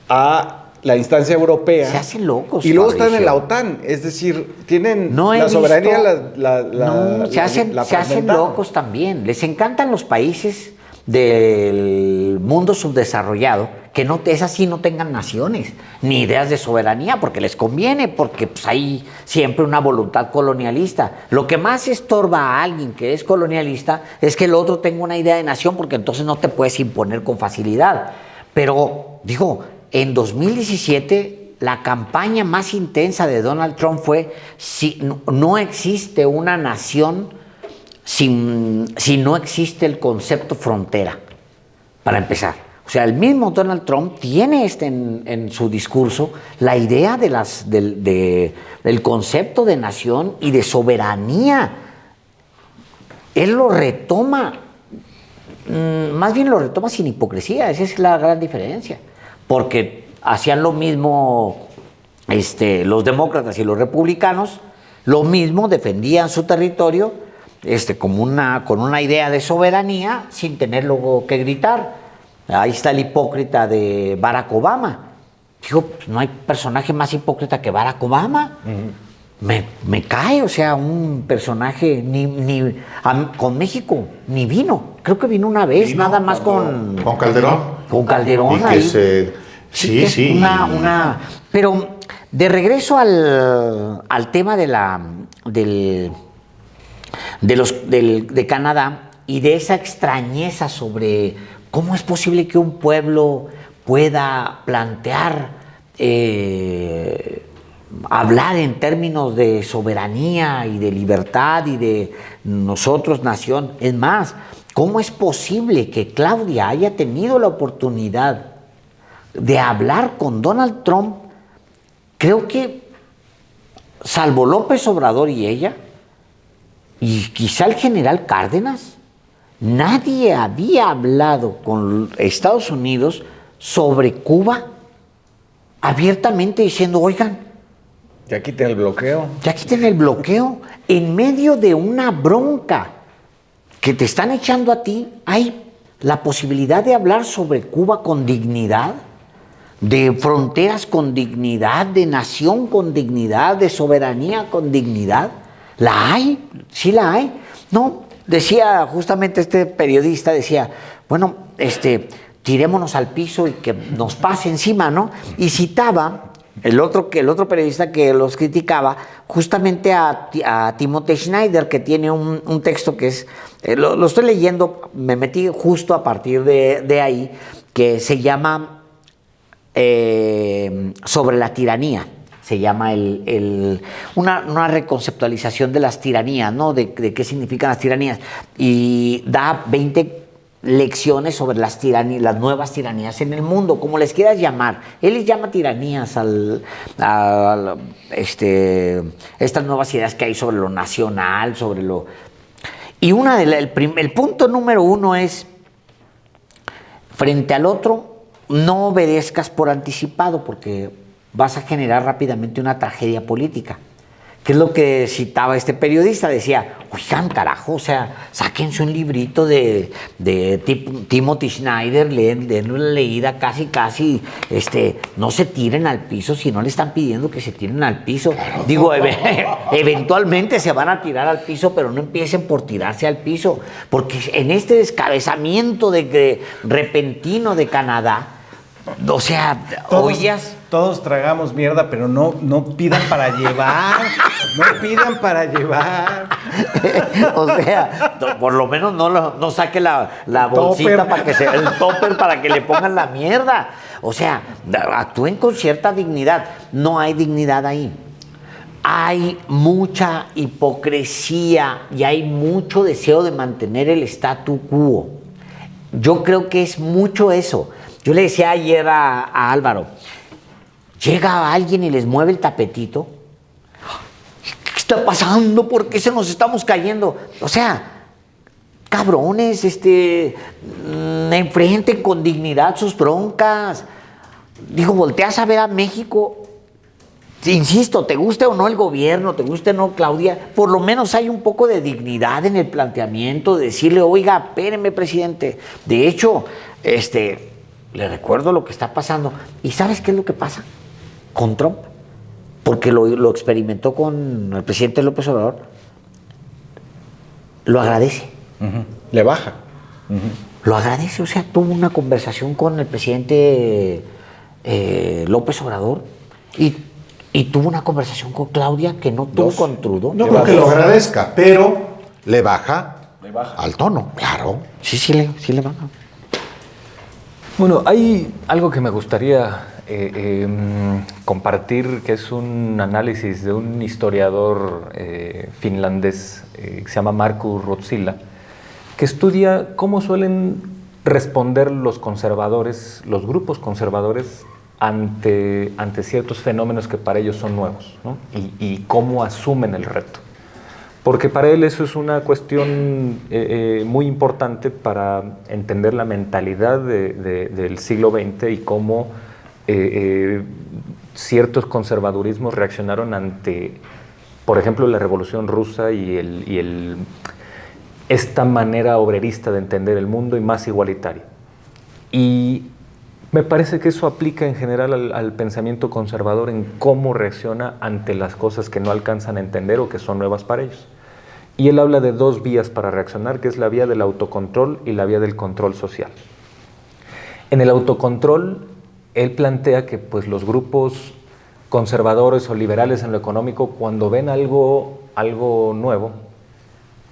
a la instancia europea. Se hacen locos. Y luego Fabricio. están en la OTAN, es decir, tienen No he la soberanía, visto, se hacen locos también. Les encantan los países del mundo subdesarrollado que esas sí no tengan naciones, ni ideas de soberanía, porque les conviene, porque pues, hay siempre una voluntad colonialista. Lo que más estorba a alguien que es colonialista es que el otro tenga una idea de nación, porque entonces no te puedes imponer con facilidad. Pero, digo, en 2017, la campaña más intensa de Donald Trump fue: si no existe una nación si no existe el concepto frontera, para empezar. O sea, el mismo Donald Trump tiene en su discurso la idea del concepto de nación y de soberanía. Él lo retoma, más bien lo retoma sin hipocresía, esa es la gran diferencia. Porque hacían lo mismo los demócratas y los republicanos, lo mismo, defendían su territorio con una idea de soberanía sin tener luego que gritar. Ahí está el hipócrita de Barack Obama. Digo, pues no hay personaje más hipócrita que Barack Obama. Me cae, o sea, un personaje con México ni vino. Creo que vino una vez, nada más con Calderón. Con Calderón. Y que ahí. Sí. Pero de regreso al tema de Canadá y de esa extrañeza sobre cómo es posible que un pueblo pueda plantear, hablar en términos de soberanía y de libertad y de nosotros, nación. Es más, ¿cómo es posible que Claudia haya tenido la oportunidad de hablar con Donald Trump? Creo que, salvo López Obrador y ella, y quizá el general Cárdenas, nadie había hablado con Estados Unidos sobre Cuba abiertamente diciendo: oigan, Ya quiten el bloqueo. ya quiten el bloqueo. En medio de una bronca que te están echando a ti, hay la posibilidad de hablar sobre Cuba con dignidad, de fronteras con dignidad, de nación con dignidad, de soberanía con dignidad. ¿La hay? Sí la hay. No, decía justamente este periodista, decía, bueno, tirémonos al piso y que nos pase encima, ¿no? Y citaba el otro periodista que los criticaba, justamente a Timothy Snyder, que tiene un texto que es, lo estoy leyendo, me metí justo a partir de ahí, que se llama Sobre la tiranía. Se llama una reconceptualización de las tiranías, ¿no? De qué significan las tiranías. Y da 20 lecciones sobre las tiranías, las nuevas tiranías en el mundo, como les quieras llamar. Él les llama tiranías estas nuevas ideas que hay sobre lo nacional, sobre lo... Y el punto número 1 es: frente al otro, no obedezcas por anticipado, porque vas a generar rápidamente una tragedia política. Que es lo que citaba este periodista, decía, oigan, carajo, o sea, sáquense un librito de Timothy Snyder, denle una leída casi, no se tiren al piso si no le están pidiendo que se tiren al piso. Digo, eventualmente se van a tirar al piso, pero no empiecen por tirarse al piso, porque en este descabezamiento repentino de Canadá, o sea, oías... Todos tragamos mierda, pero no pidan para llevar. No pidan para llevar. O sea, por lo menos no saque la bolsita para que el topper para que le pongan la mierda. O sea, actúen con cierta dignidad. No hay dignidad ahí. Hay mucha hipocresía y hay mucho deseo de mantener el statu quo. Yo creo que es mucho eso. Yo le decía ayer a Álvaro, llega alguien y les mueve el tapetito. ¿Qué está pasando? ¿Por qué se nos estamos cayendo? O sea, cabrones, enfrenten con dignidad sus broncas. Digo, volteas a ver a México. Insisto, te guste o no el gobierno, te guste o no Claudia, por lo menos hay un poco de dignidad en el planteamiento, de decirle, oiga, espéreme, presidente. De hecho, le recuerdo lo que está pasando. ¿Y sabes qué es lo que pasa con Trump? Porque lo experimentó con el presidente López Obrador. Lo agradece. Le baja. lo agradece. O sea, tuvo una conversación con el presidente López Obrador y tuvo una conversación con Claudia que no tuvo con Trudeau. No creo que lo agradezca, pero le baja al tono, claro. Sí le baja. Bueno, hay algo que me gustaría compartir, que es un análisis de un historiador finlandés que se llama Markku Rotsila, que estudia cómo suelen responder los conservadores, los grupos conservadores, ante ciertos fenómenos que para ellos son nuevos, ¿no? Y cómo asumen el reto. Porque para él eso es una cuestión muy importante para entender la mentalidad del siglo XX y cómo ciertos conservadurismos reaccionaron ante, por ejemplo, la Revolución Rusa y esta manera obrerista de entender el mundo y más igualitaria. Y me parece que eso aplica en general al pensamiento conservador en cómo reacciona ante las cosas que no alcanzan a entender o que son nuevas para ellos. Y él habla de dos vías para reaccionar, que es la vía del autocontrol y la vía del control social. En el autocontrol, él plantea que pues, los grupos conservadores o liberales en lo económico, cuando ven algo nuevo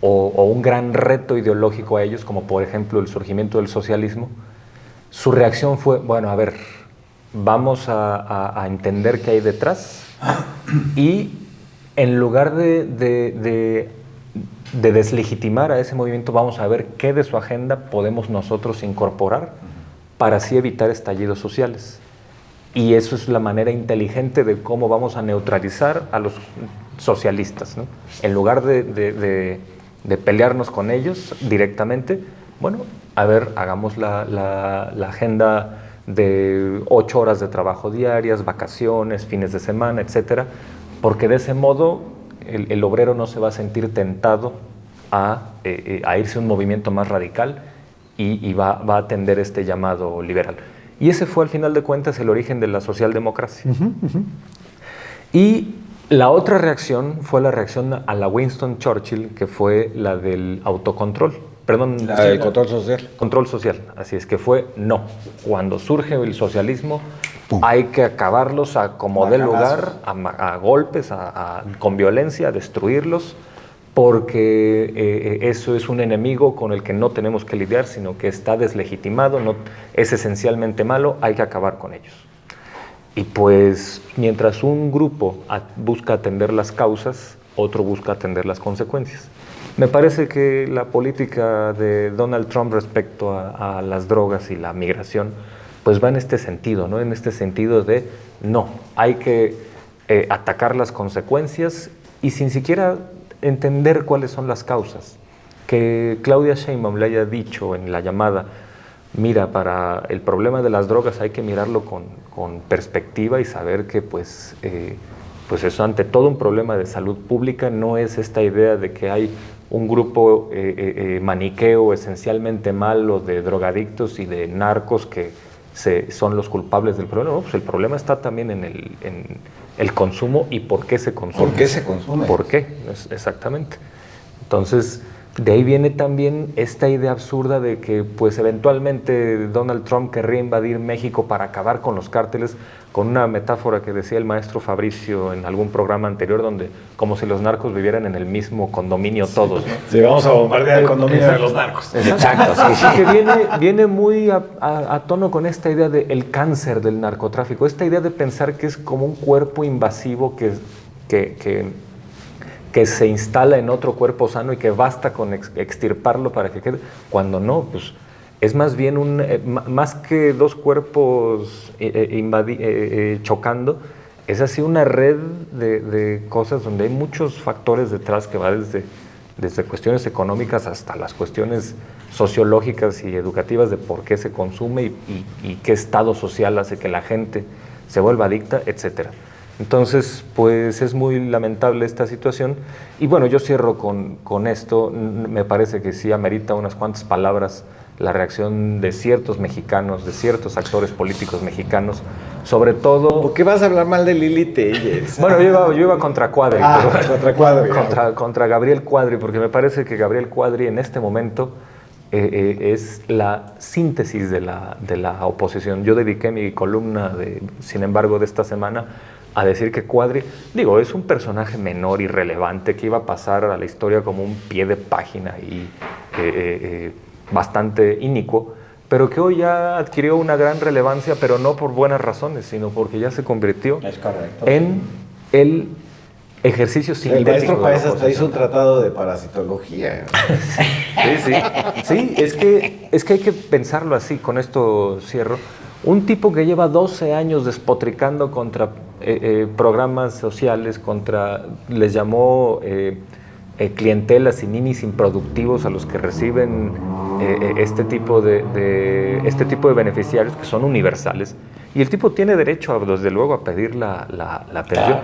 o un gran reto ideológico a ellos, como por ejemplo el surgimiento del socialismo, su reacción fue, bueno, a ver, vamos a entender qué hay detrás y en lugar de deslegitimar a ese movimiento, vamos a ver qué de su agenda podemos nosotros incorporar para así evitar estallidos sociales. Y eso es la manera inteligente de cómo vamos a neutralizar a los socialistas, ¿no? En lugar de pelearnos con ellos directamente, bueno, a ver, hagamos la agenda de 8 horas de trabajo diarias, vacaciones, fines de semana, etcétera, porque de ese modo el obrero no se va a sentir tentado a irse a un movimiento más radical y va a atender este llamado liberal. Y ese fue al final de cuentas el origen de la socialdemocracia. Y la otra reacción fue la reacción a la Winston Churchill, que fue la del autocontrol. Perdón, la del control social. Control social, así es que fue no. Cuando surge el socialismo, hay que acabarlos a como dé lugar, a golpes, con violencia, a destruirlos, porque eso es un enemigo con el que no tenemos que lidiar, sino que está deslegitimado, es esencialmente malo, hay que acabar con ellos. Y pues mientras un grupo busca atender las causas, otro busca atender las consecuencias. Me parece que la política de Donald Trump respecto a las drogas y la migración, pues va en este sentido, ¿no? En este sentido de no, hay que atacar las consecuencias y sin siquiera entender cuáles son las causas. Que Claudia Sheinbaum le haya dicho en la llamada, mira, para el problema de las drogas hay que mirarlo con perspectiva y saber que pues eso ante todo un problema de salud pública no es esta idea de que hay un grupo maniqueo esencialmente malo de drogadictos y de narcos que son los culpables del problema. No, pues el problema está también en el consumo y por qué se consume. ¿Por qué se consume? ¿Por qué? Exactamente. Entonces, de ahí viene también esta idea absurda de que pues eventualmente Donald Trump querría invadir México para acabar con los cárteles, con una metáfora que decía el maestro Fabricio en algún programa anterior, donde como si los narcos vivieran en el mismo condominio todos, ¿no? Sí, vamos a bombardear el condominio de los narcos. Exacto, sí, sí. Que viene muy a tono con esta idea del cáncer del narcotráfico, esta idea de pensar que es como un cuerpo invasivo que se instala en otro cuerpo sano y que basta con extirparlo para que quede, cuando no, pues es más bien más que dos cuerpos chocando, es así una red de cosas donde hay muchos factores detrás que va desde cuestiones económicas hasta las cuestiones sociológicas y educativas de por qué se consume y qué estado social hace que la gente se vuelva adicta, etcétera. Entonces, pues es muy lamentable esta situación. Y bueno, yo cierro con esto. Me parece que sí amerita unas cuantas palabras la reacción de ciertos mexicanos, de ciertos actores políticos mexicanos, sobre todo... ¿Por qué vas a hablar mal de Lili Telles? Bueno, yo iba contra Cuadri. Contra Cuadri. Contra Gabriel Cuadri, porque me parece que Gabriel Cuadri en este momento es la síntesis de la oposición. Yo dediqué mi columna, sin embargo, de esta semana a decir que Quadri, es un personaje menor, irrelevante, que iba a pasar a la historia como un pie de página y bastante inicuo, pero que hoy ya adquirió una gran relevancia, pero no por buenas razones, sino porque ya se convirtió en el ejercicio simbólico. El maestro Páez hasta hizo un tratado de parasitología. Sí, es que hay que pensarlo así, con esto cierro. Un tipo que lleva 12 años despotricando contra programas sociales, les llamó clientelas y ninis improductivos a los que reciben este tipo de beneficiarios que son universales. Y el tipo tiene derecho, desde luego, a pedir la pensión.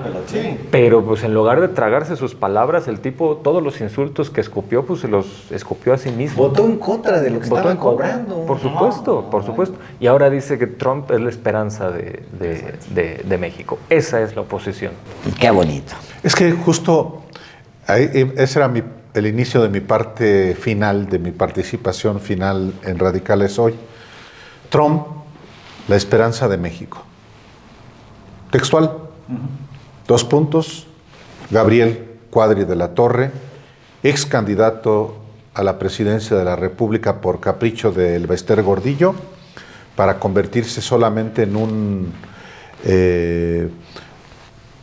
Pero pues en lugar de tragarse sus palabras, el tipo, todos los insultos que escupió, pues se los escupió a sí mismo. Votó en contra de lo que estaba cobrando. Por supuesto. Y ahora dice que Trump es la esperanza de México. Esa es la oposición. Qué bonito. Es que justo ese era el inicio de mi parte final, de mi participación final en Radicales Hoy. Trump, la esperanza de México. Textual. 2 puntos. Gabriel Quadri de la Torre, ex candidato a la presidencia de la República por capricho del Bester Gordillo, para convertirse solamente en un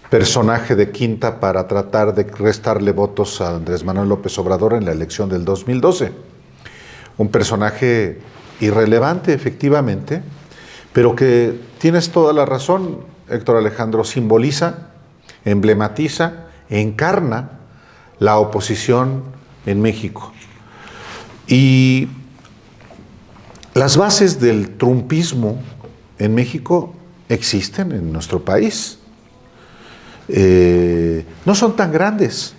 personaje de quinta para tratar de restarle votos a Andrés Manuel López Obrador en la elección del 2012. Un personaje irrelevante, efectivamente, pero que tienes toda la razón, Héctor Alejandro, simboliza, emblematiza, encarna la oposición en México. Y las bases del trumpismo en México existen en nuestro país. No son tan grandes,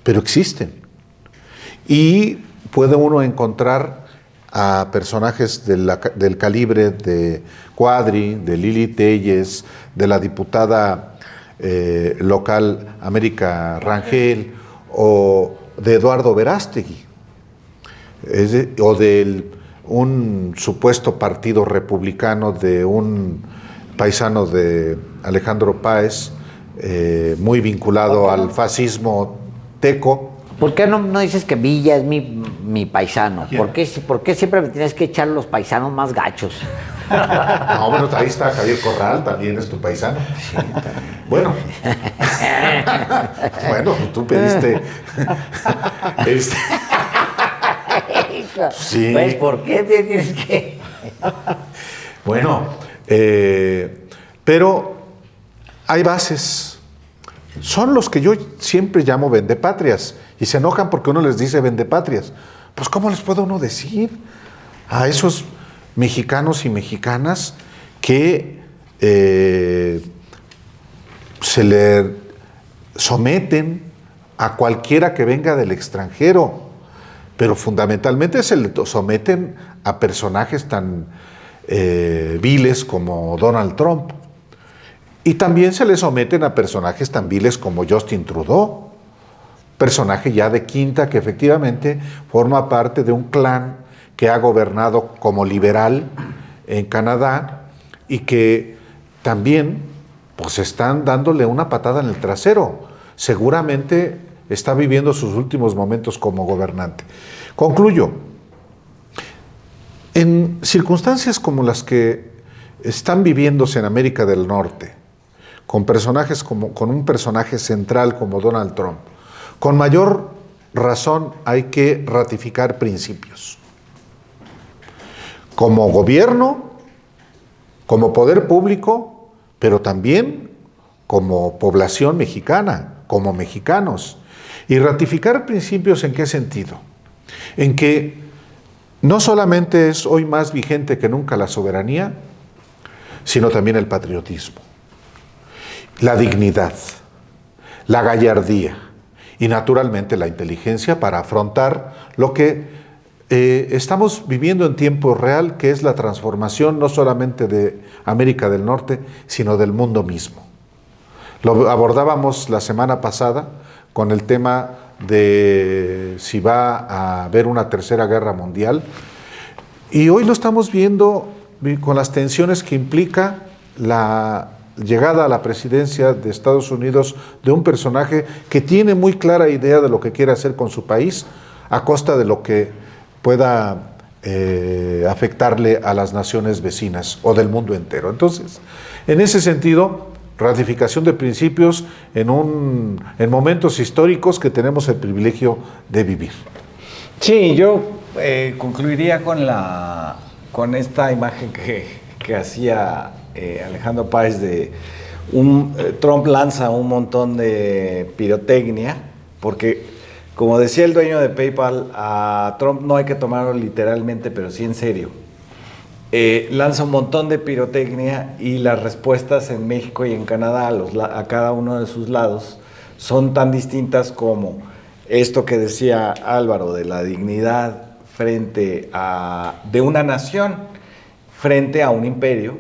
pero existen. Y puede uno encontrar a personajes del calibre de Quadri, de Lili Téllez, de la diputada local América Rangel, o de Eduardo Verástegui, o de un supuesto partido republicano de un paisano de Alejandro Páez, muy vinculado al fascismo teco. ¿Por qué no dices que Villa es mi paisano? ¿Por qué siempre me tienes que echar los paisanos más gachos? No, bueno, ahí está Javier Corral, también es tu paisano. Sí, bueno. Bueno, tú pediste. Sí. Pues, ¿por qué tienes que...? Bueno, pero hay bases. Son los que yo siempre llamo vendepatrias. Y se enojan porque uno les dice vendepatrias. Pues, ¿cómo les puede uno decir a esos mexicanos y mexicanas que se le someten a cualquiera que venga del extranjero? Pero fundamentalmente se le someten a personajes tan viles como Donald Trump. Y también se le someten a personajes tan viles como Justin Trudeau, personaje ya de quinta que efectivamente forma parte de un clan que ha gobernado como liberal en Canadá y que también pues están dándole una patada en el trasero. Seguramente está viviendo sus últimos momentos como gobernante. Concluyo. En circunstancias como las que están viviéndose en América del Norte, con un personaje central como Donald Trump, con mayor razón hay que ratificar principios. Como gobierno, como poder público, pero también como población mexicana, como mexicanos. Y ratificar principios, ¿en qué sentido? En que no solamente es hoy más vigente que nunca la soberanía, sino también el patriotismo, la dignidad, la gallardía y naturalmente la inteligencia para afrontar lo que estamos viviendo en tiempo real, que es la transformación no solamente de América del Norte, sino del mundo mismo. Lo abordábamos la semana pasada con el tema de si va a haber una tercera guerra mundial. Y hoy lo estamos viendo con las tensiones que implica la llegada a la presidencia de Estados Unidos de un personaje que tiene muy clara idea de lo que quiere hacer con su país, a costa de lo que pueda afectarle a las naciones vecinas o del mundo entero. Entonces, en ese sentido, ratificación de principios en momentos históricos que tenemos el privilegio de vivir. Sí, yo concluiría con esta imagen que hacía Alejandro Páez de Trump lanza un montón de pirotecnia, porque como decía el dueño de PayPal, a Trump no hay que tomarlo literalmente, pero sí en serio. Lanza un montón de pirotecnia y las respuestas en México y en Canadá a cada uno de sus lados son tan distintas como esto que decía Álvaro de la dignidad de una nación frente a un imperio.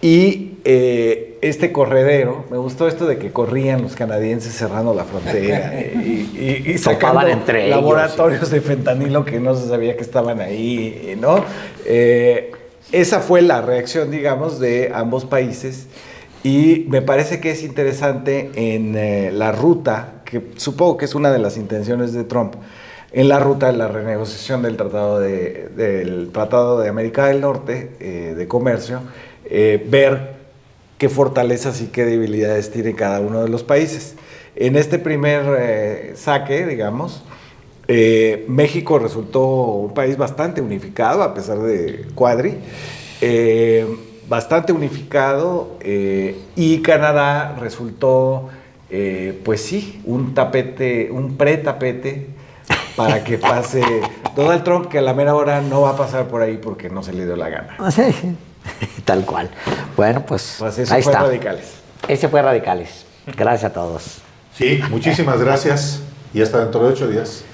Y este corredero, me gustó esto de que corrían los canadienses cerrando la frontera y sacando entre laboratorios ellos, de fentanilo que no se sabía que estaban ahí, ¿no? Esa fue la reacción, digamos, de ambos países, y me parece que es interesante en la ruta, que supongo que es una de las intenciones de Trump, en la ruta de la renegociación del Tratado de América del Norte de comercio, ver qué fortalezas y qué debilidades tiene cada uno de los países. En este primer saque, digamos, México resultó un país bastante unificado, a pesar de Cuadri, bastante unificado, y Canadá resultó, pues sí, un pretapete para que pase Donald Trump, que a la mera hora no va a pasar por ahí porque no se le dio la gana. Sí, tal cual. Bueno, pues eso ahí fue está. Radicales. Ese fue Radicales. Gracias a todos. Sí, muchísimas gracias y hasta dentro de 8 días.